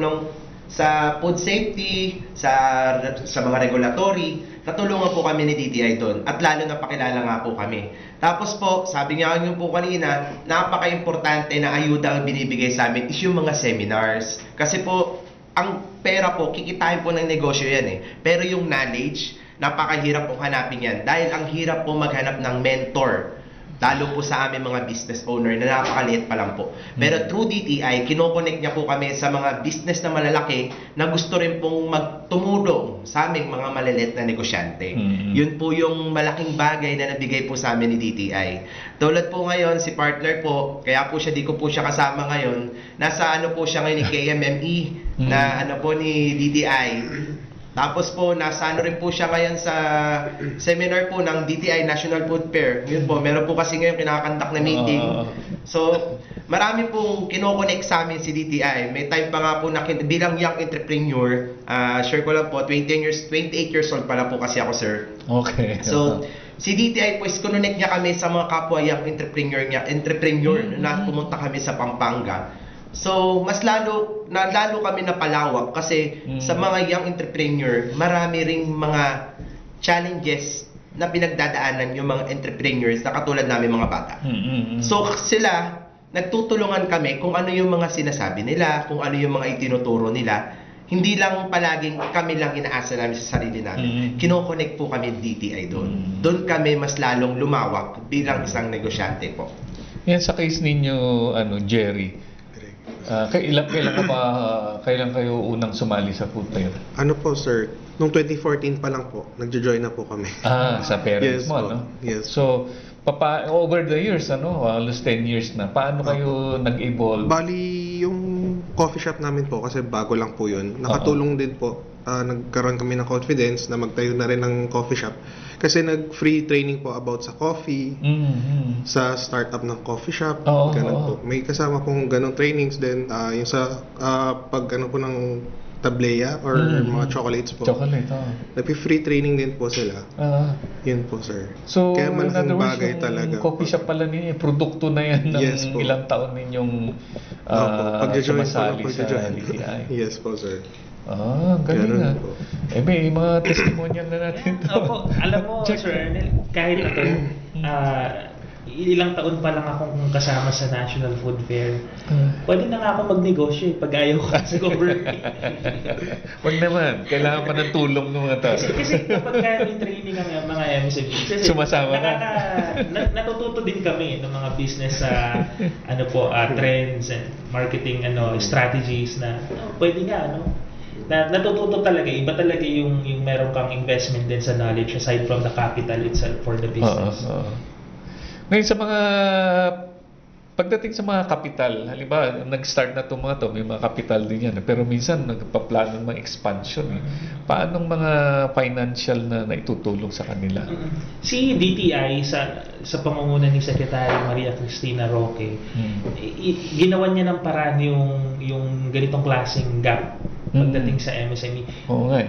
sa food safety, sa mga regulatory, natulungan po kami ni DTI doon, at lalo na pakilala nga po kami. Tapos po, sabi nga nyo po kanina, napaka-importante na ayuda ang binibigay sa amin is yung mga seminars. Kasi po, ang pera po, kikitain po ng negosyo yan pero yung knowledge, napakahirap po hanapin yan. Dahil ang hirap po maghanap ng mentor, lalo po sa aming mga business owner na napakaliit pa lang po. Pero through DTI, kinoconnect niya po kami sa mga business na malalaki na gusto rin pong magtumulong sa aming mga maliliit na negosyante. Yun po yung malaking bagay na nabigay po sa amin ni DTI. Tulad po ngayon, si partner po, kaya po siya, di ko po siya kasama ngayon, nasa po siya ngayon ni KMME, na po ni DTI. Tapos po, nasa rin po siya ngayon sa seminar po ng DTI National Food Fair. Yun po, meron po kasi ngayon kinakandak na meeting. So, marami pong kinoconnect sa amin si DTI. May time pa nga po na bilang young entrepreneur, share ko lang po, 28 years old pala po kasi ako, sir. Okay. So, si DTI po is kinoconnect niya kami sa mga kapwa young entrepreneur na pumunta kami sa Pampanga. So, lalo kami napalawak kasi sa mga young entrepreneur, marami ring mga challenges na pinagdadaanan yung mga entrepreneurs na katulad namin mga bata. So, sila, nagtutulungan kami kung ano yung mga sinasabi nila, kung ano yung mga itinuturo nila. Hindi lang palaging kami lang inaasa namin sa sarili namin. Kinoconnect po kami DTI doon. Doon kami mas lalong lumawak bilang isang negosyante po. Yan sa case ninyo, Jerry. Kailan kayo unang sumali sa food fair? Po, sir, nung 2014 pa lang po, nagjo-join na po kami. Sa parents Yes mo, po. no? Yes. So, over the years, halos 10 years na, paano kayo nag-evolve? Bali, yung coffee shop namin po, kasi bago lang po yun, nakatulong din po. Nagkaroon kami ng confidence na magtayo na rin ng coffee shop. Kasi nag-free training po about sa coffee, sa startup ng coffee shop, ganun po. May kasama pong ganong trainings din, yung sa po ng tableya or mga chocolates po. Chocolate, Nag-free training din po sila. Yun po, sir. So, kaya malaking in other words, bagay talaga. Coffee shop pala ninyo, produkto na yan ng ilang taon ninyong sumasali sa DTI. Yes po, sir. Galing na. May mga testimonial na natin to. Opo, alam mo, Sir Ernel, kahit ilang taon pa lang akong kasama sa National Food Fair, pwede na nga ako magnegosyo pag ayaw ko sa government. Wag naman, kailangan pa ng tulong ng mga tao. Kasi kapag may training ang mga MSME, sumasama ka. Natututo din kami ng mga business trends and marketing strategies na pwede nga natututo talaga, iba talaga yung meron kang investment din sa knowledge aside from the capital itself for the business. Ngayon sa mga pagdating sa mga kapital, halimbawa, nag-start na itong mga to, may mga kapital din yan. Pero minsan, nagpaplano ng mga expansion. Paanong mga financial na naitutulong sa kanila? Si DTI, sa pamumuno ni Secretary Maria Cristina Roque, ginawa niya ng paraan yung ganitong klaseng gap pagdating sa MSME.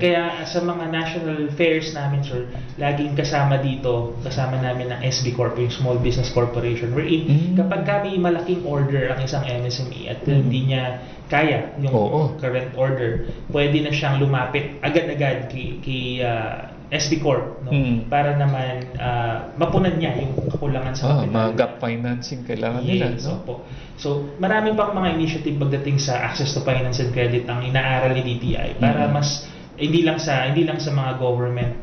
Kaya sa mga national fairs namin, sir, laging kasama namin ng SB Corp, yung Small Business Corporation, wherein kapag kami malaking order ang isang MSME at hindi niya kaya yung current order, pwede na siyang lumapit agad-agad kay SB Corp, no? Para naman mapunan niya yung kakulangan sa capital. Mga gap financing kailangan nila, no? So, marami pang mga initiative pagdating sa access to finance and credit ang inaaral ni DTI para mas hindi lang sa mga government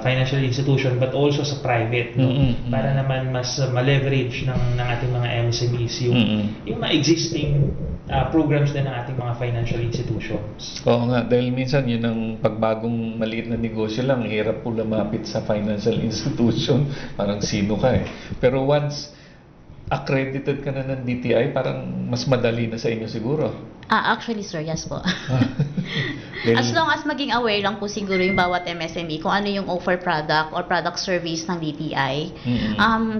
financial institution but also sa private, no? Para naman mas ma-leverage ng ating mga MSMEs yung mga existing programs din ng ating mga financial institutions. Oo nga, dahil minsan yun ang pagbagong maliit na negosyo lang, hirap po lumapit sa financial institution, parang sino ka Pero once accredited ka na ng DTI, parang mas madali na sa inyo siguro. Actually, sir, yes po. As long as maging aware lang po siguro yung bawat MSME kung ano yung offer product or product service ng DTI,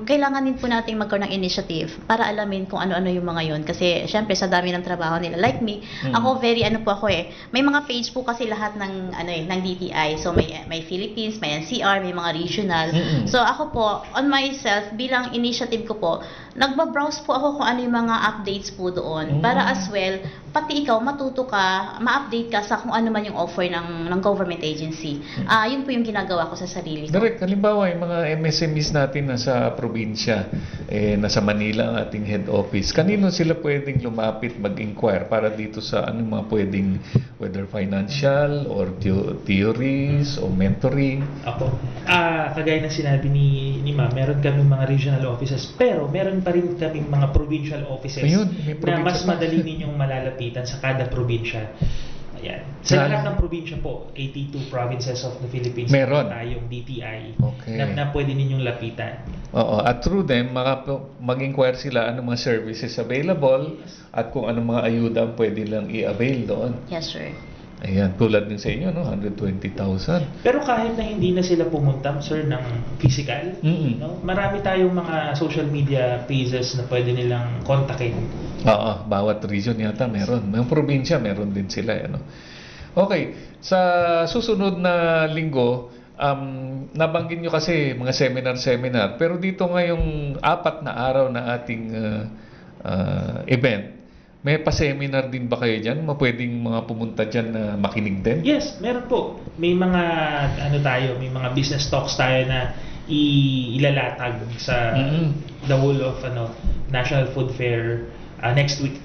kailangan din po natin magkaroon ng initiative para alamin kung ano-ano yung mga yun. Kasi, syempre, sa dami ng trabaho nila. Like me, ako may mga page po kasi lahat ng DTI. So, may Philippines, may NCR, may mga regional. So, ako po, on myself, bilang initiative ko po, nagbabrowse po ako kung ano yung mga updates po doon. Para as well, pati ikaw matuto ka, ma-update ka sa kung ano man yung offer ng government agency. Yun po yung ginagawa ko sa sarili ko. Direct, halimbawa yung mga MSMEs natin nasa probinsya, nasa Manila ang ating head office. Kanino sila pwedeng lumapit, mag-inquire para dito sa ano mga pwedeng, whether financial or theories o mentoring? Kagaya na sinabi ni Ma'am, meron kami mga regional offices, pero meron pa rin kami mga provincial offices na mas madali ninyong malalapitan sa kada probinsya. Ayan. Sa lahat ng probinsya po, 82 provinces of the Philippines, meron tayong DTI na pwede ninyong lapitan. At through them, mag-inquire sila anong mga services available at kung anong mga ayuda pwede lang i-avail doon. Yes, sir. Ayan, tulad din sa inyo, no? 120,000. Pero kahit na hindi na sila pumunta, sir, ng physical, no? Marami tayong mga social media pages na pwede nilang kontakin. Bawat region yata meron. May probinsya, meron din sila. Ano? Okay, sa susunod na linggo, nabanggit nyo kasi mga seminar, pero dito ngayong 4 na araw na ating event, may pa-seminar din ba kayo dyan? Pwedeng mga pumunta dyan na makinig din? Yes, meron po. May mga may mga business talks tayo na ilalatag sa the whole of National Food Fair next week.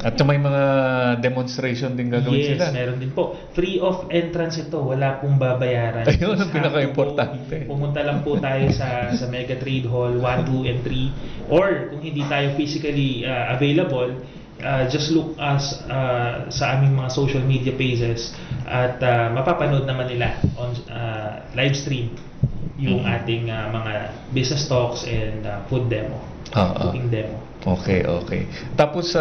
At may mga demonstration din gagawin sila? Yes, meron din po. Free of entrance ito, wala pong babayaran. Ayun ang pinaka-importante. Pumunta lang po tayo sa Mega Trade Hall 1, 2, and 3. Or kung hindi tayo physically available, just look us sa aming mga social media pages at mapapanood naman nila on live stream yung ating mga business talks and food demo, cooking demo. Okay. Tapos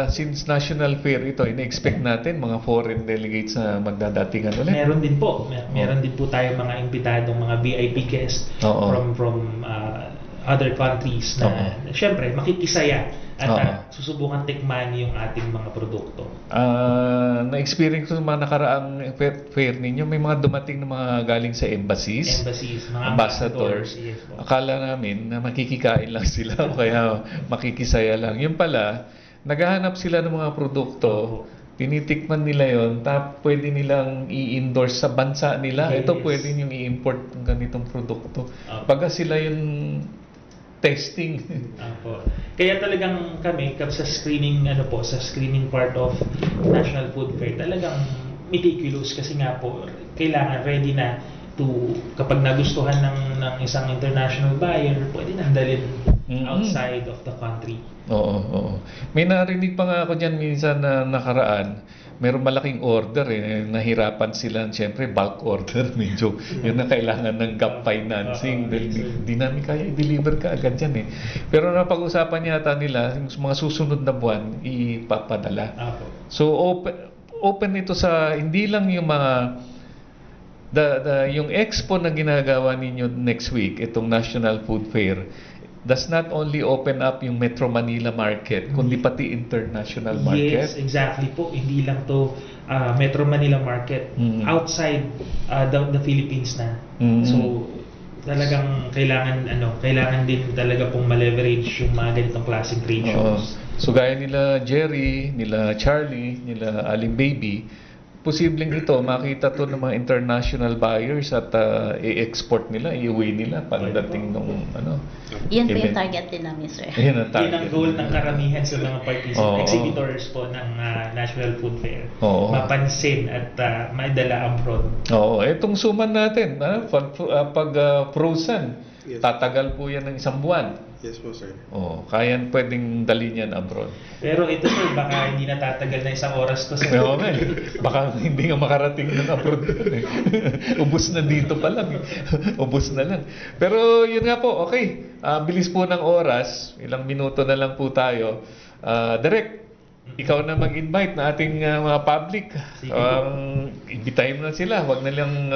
since National Fair ito, ina-expect natin mga foreign delegates na magdadatingan ulit? Meron din po. Meron din po tayo mga imbitadong mga VIP guests from other countries na syempre makikisaya at susubukan tikman yung ating mga produkto. Na-experience ko sa mga nakaraang fair ninyo, may mga dumating na mga galing sa embassies, mga ambassadors. Yes, akala namin na makikikain lang sila o kaya makikisaya lang. Yung pala, naghahanap sila ng mga produkto, tinitikman nila yon, tapos pwede nilang i-endorse sa bansa nila. Ito pwede nyo i-import ng ganitong produkto. Pagka sila yung testing. Kaya talagang kami sa screening sa screening part of National Food Fair, talagang meticulous kasi nga po kailangan ready na kapag nagustuhan ng isang international buyer, pwede nang dalhin outside of the country. Oo. May narinig pa nga ako dyan minsan na nakaraan, meron malaking order nahirapan sila, siyempre bulk order, medyo yun na kailangan ng gap financing, di namin kaya i-deliver ka agad yan Pero napag-usapan yata nila, yung mga susunod na buwan, ipapadala. So open ito sa, hindi lang yung mga yung expo na ginagawa ninyo next week, itong National Food Fair, does not only open up yung Metro Manila market, kundi pati international market. Yes, exactly po. Hindi lang to Metro Manila market, outside the Philippines na. So talagang kailangan din talaga pong ma-leverage yung mga ganitong klaseng trade shows. So gaya nila Jerry, nila Charlie, nila Aling Baby, posibleng ito makita to ng mga international buyers at i-export nila, iuwi nila pagdating nung Yan po yung target din namin, sir. Yan ang target. Yan ang goal ng karamihan sa mga exhibitors po ng National Food Fair. Mapansin at maidala abroad. Itong suman natin, pag frozen, tatagal po yan ng isang buwan. Yes po, sir. Kayan pwedeng dalhin yan abroad. Pero ito, sir, baka hindi natatagal na isang oras to, sir. Baka hindi nga makarating ng abroad. Ubus na dito pa lang. Ubus na lang. Pero yun nga po, okay. Bilis po ng oras. Ilang minuto na lang po tayo. Direct, ikaw na mag-invite na ating mga public. Invitahin mo na sila. Huwag na lang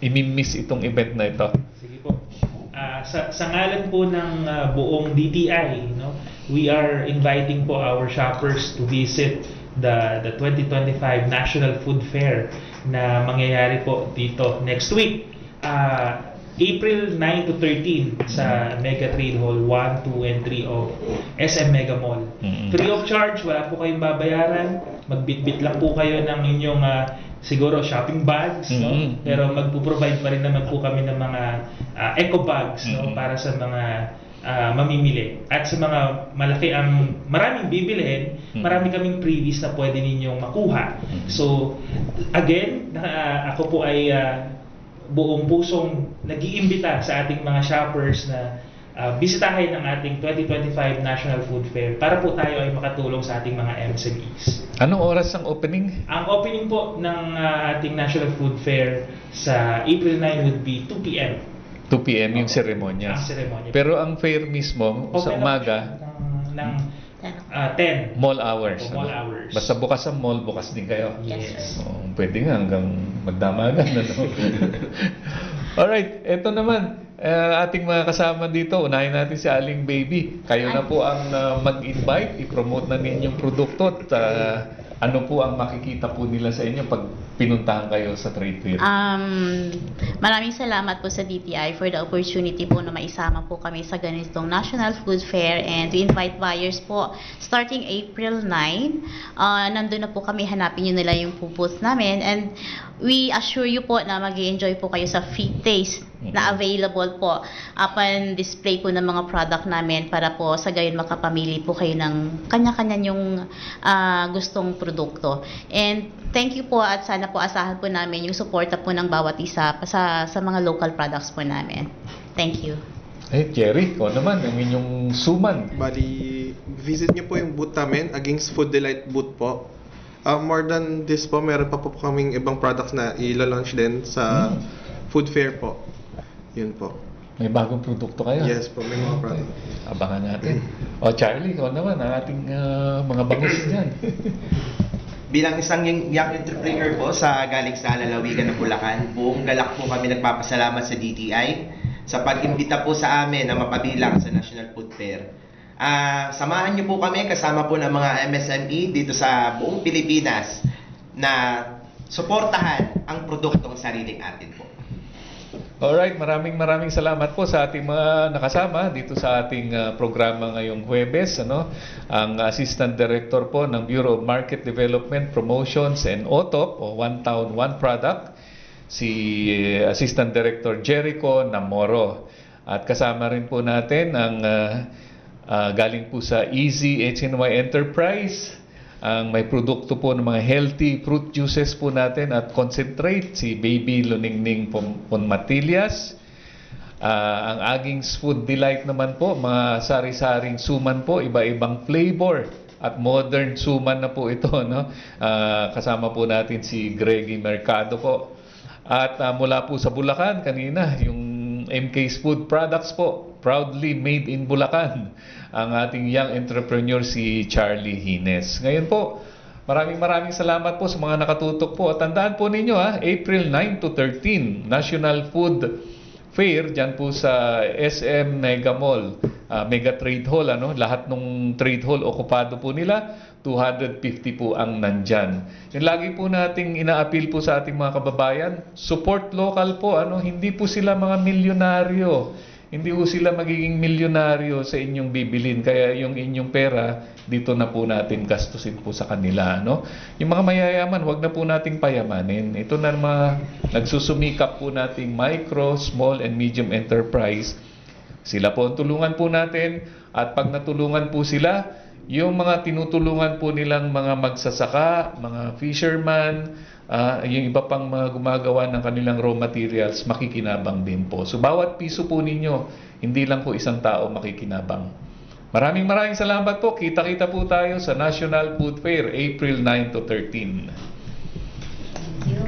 i-miss itong event na ito. Sige po. Sa ngalan po ng buong DTI, we are inviting po our shoppers to visit the 2025 National Food Fair na mangyayari po dito next week. April 9 to 13 sa Mega Trade Hall 1, 2, and 3 of SM Mega Mall. Free of charge, wala po kayong babayaran. Magbitbit lang po kayo ng inyong siguro shopping bags, pero magpo-provide pa rin naman po kami ng mga eco bags para sa mga mamimili. At sa mga maraming bibilihin, marami kaming freebies na pwede ninyong makuha. So again, ako po ay buong pusong nag-iimbita sa ating mga shoppers na bisitahin ang ating 2025 National Food Fair para po tayo ay makatulong sa ating mga MSMEs. Anong oras ang opening? Ang opening po ng ating National Food Fair sa April 9 would be 2 p.m. 2 p.m. yung seremonya. Pero ang fair mismo sa umaga ng 10 mall hours. Mall hours. Basta bukas ang mall, bukas din kayo. Yes. Pwede nga hanggang magdamagan. Alright, eto naman. Ating mga kasama dito, unahin natin si Aling Baby. Kayo na po ang mag-invite, i-promote na ninyong produkto at ano po ang makikita po nila sa inyo pag pinuntahan kayo sa trade fair? Maraming salamat po sa DTI for the opportunity po na maisama po kami sa ganitong National Food Fair and to invite buyers po starting April 9. Nandun na po kami, hanapin nyo nila yung booth namin and we assure you po na mag-enjoy po kayo sa free taste na available po upon display po ng mga product namin para po sa gayon makapamili po kayo ng kanya-kanya yung gustong produkto. And thank you po at sana po asahan po namin yung suporta po ng bawat isa sa mga local products po namin. Thank you. Jerry, ikaw naman, ang inyong suman. Bali, visit niyo po yung booth namin, Aging's Food Delight booth po. More than this po, meron pa po kaming ibang products na ila-launch din sa food fair po. Yun po. May bagong produkto kayo? Yes po, may mga product. Abangan natin. Charlie, ikaw naman, ang ating mga bangus dyan. Bilang isang young entrepreneur po galing sa lalawigan ng Bulacan, buong galak po kami nagpapasalamat sa DTI sa pag-imbita po sa amin na mapabilang sa National Food Fair. Samahan niyo po kami kasama po ng mga MSME dito sa buong Pilipinas na suportahan ang produktong sariling atin po. Alright, maraming salamat po sa ating mga nakasama dito sa ating programa ngayong Huwebes. Ang Assistant Director po ng Bureau of Market Development, Promotions and OTOP o One Town, One Product, si Assistant Director Jericho Namoro. At kasama rin po natin ang galing po sa Easy HNY Enterprise, Ang may produkto po ng mga healthy fruit juices po natin at concentrate, si Baby Luningning Ponmatillas. Ang Aging's Food Delight naman po, mga sari-saring suman po, iba-ibang flavor at modern suman na po ito, no? Kasama po natin si Greggy Mercado po. At mula po sa Bulacan kanina, yung MK's Food Products po, proudly made in Bulacan. Ang ating young entrepreneur si Charlie Hines. Ngayon po, maraming salamat po sa mga nakatutok po. At tandaan po ninyo April 9 to 13, National Food Fair dyan po sa SM Mega Mall, Mega Trade Hall, lahat ng trade hall okupado po nila, 250 po ang nandyan. Yung lagi po nating ina-appeal po sa ating mga kababayan, support local po, hindi po sila mga milyonaryo. Hindi po sila magiging milyonaryo sa inyong bibilin. Kaya yung inyong pera, dito na po natin gastusin po sa kanila. Yung mga mayayaman, wag na po nating payamanin. Ito na mga nagsusumikap po nating micro, small, and medium enterprise. Sila po ang tulungan po natin. At pag natulungan po sila, yung mga tinutulungan po nilang mga magsasaka, mga fisherman, yung iba pang mga gumagawa ng kanilang raw materials, makikinabang din po. So bawat piso po ninyo, hindi lang po isang tao makikinabang. Maraming salamat po. Kita-kita po tayo sa National Food Fair, April 9 to 13. Thank you.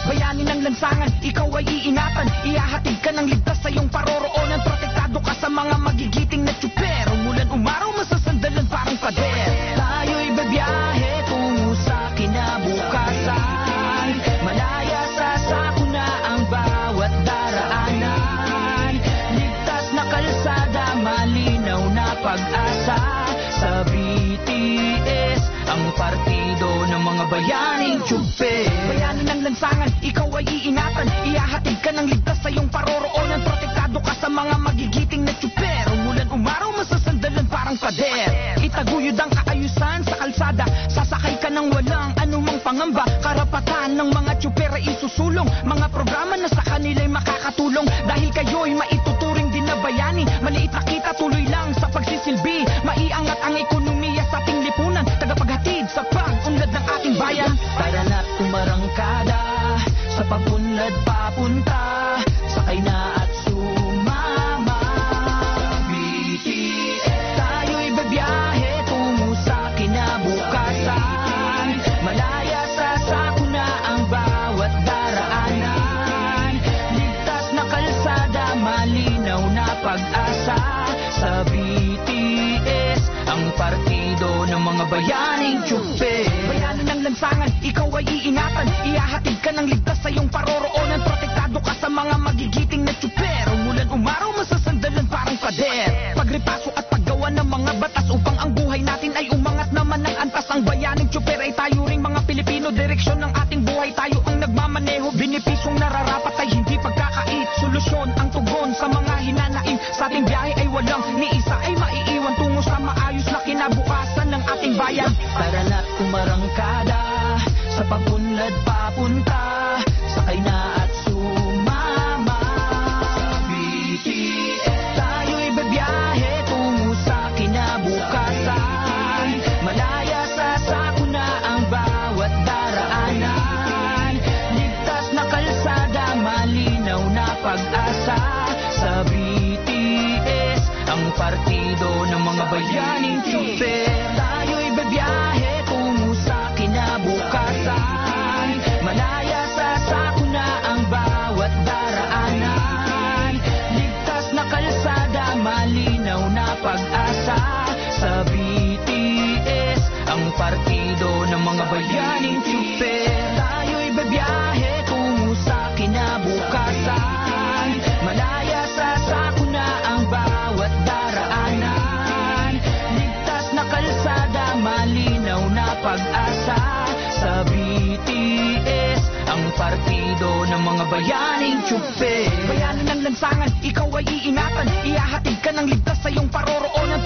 Bayani ng lansangan, ikaw ay iingatan. Ihahatid ka ng ligtas sa iyong paroroonan. Protektado ka sa mga magigiting na tsuper. Umulan umaraw, masasandalan parang pader. Tayo'y babiyahe tungo sa kinabukasan. Malaya sa sakuna ang bawat daraanan. Ligtas na kalsada, malinaw na pag-asa. Sa BTS, ang partido ng mga bayaning tsuper. Bayani ng lansangan, ikaw ay iingatan. Ihahatid ka ng ligtas sa iyong paroroonan. Protektado ka sa mga magigiting na tsuper. Umulan umaraw, masasandalan parang pader. Itaguyod ang kaayusan sa kalsada. Sasakay ka ng walang anumang pangamba. Karapatan ng mga tsuper ay isusulong. Mga programa na sa kanila'y makakatulong. Dahil kayo'y maituturing din na bayani. Maliit na kita, tuloy lang sa pagsisilbi. Maiangat ang ekonomiya sa ating lipunan. Tagapaghatid sa pag-unlad ng ating bayan. Para na umarangkada sa pag-unlad papunta. Sakay na at sumama. BTS, tayo'y babiyahe tungo sa kinabukasan. Malaya sa sakuna ang bawat daraanan. Ligtas na kalsada, malinaw na pag-asa. Sa BTS, ang partido ng mga bayaning tsuper. Bayani ng lansangan, ikaw ay iingatan. Ihahatid ka ng ligtas sa iyong paroroonan. Protektado ka sa mga magigiting na tsuper. Umulan umaraw, masasandalan parang pader. Pagrepaso at paggawa ng mga batas upang ang buhay natin ay umangat naman ng antas. Ang bayaning tsuper ay tayo ring mga Pilipino. Direksyon ng ating buhay, tayo ang nagmamaneho. Benepisyong nararapat ay hindi pagkakait. Solusyon ang tugon sa mga hinanaing. Sa ating biyahe ay walang ni isa ay maiiwan tungo sa maayos na kinabukasan ng ating Tara na't umarangkada sa pag-unlad papunta, sakay na at sumama sa BTS. Tayo'y babiyahe tungo sa kinabukasan, malaya sa sakuna ang bawat daraanan. Ligtas na kalsada, malinaw na pag-asa. Sa BTS, ang partido ng mga bayaning tsuper. Tayo'y babiyahe tungo sa kinabukasan, malaya sa sakuna ang bawat daraanan. Ligtas na kalsada, malinaw na pag-asa. Sa BTS, ang partido ng mga bayaning tsuper. Tayo'y babiyahe tungo sa kinabukasan, malaya sa sakuna ang bawat daraanan. Ligtas na kalsada, malinaw na pag-asa. Sa BTS, ang partido ng mga bayaning tsuper. Bayanan ng lansangan, ikaw ay iingatan, ihahatid ka ng ligtas sa iyong paroroonan.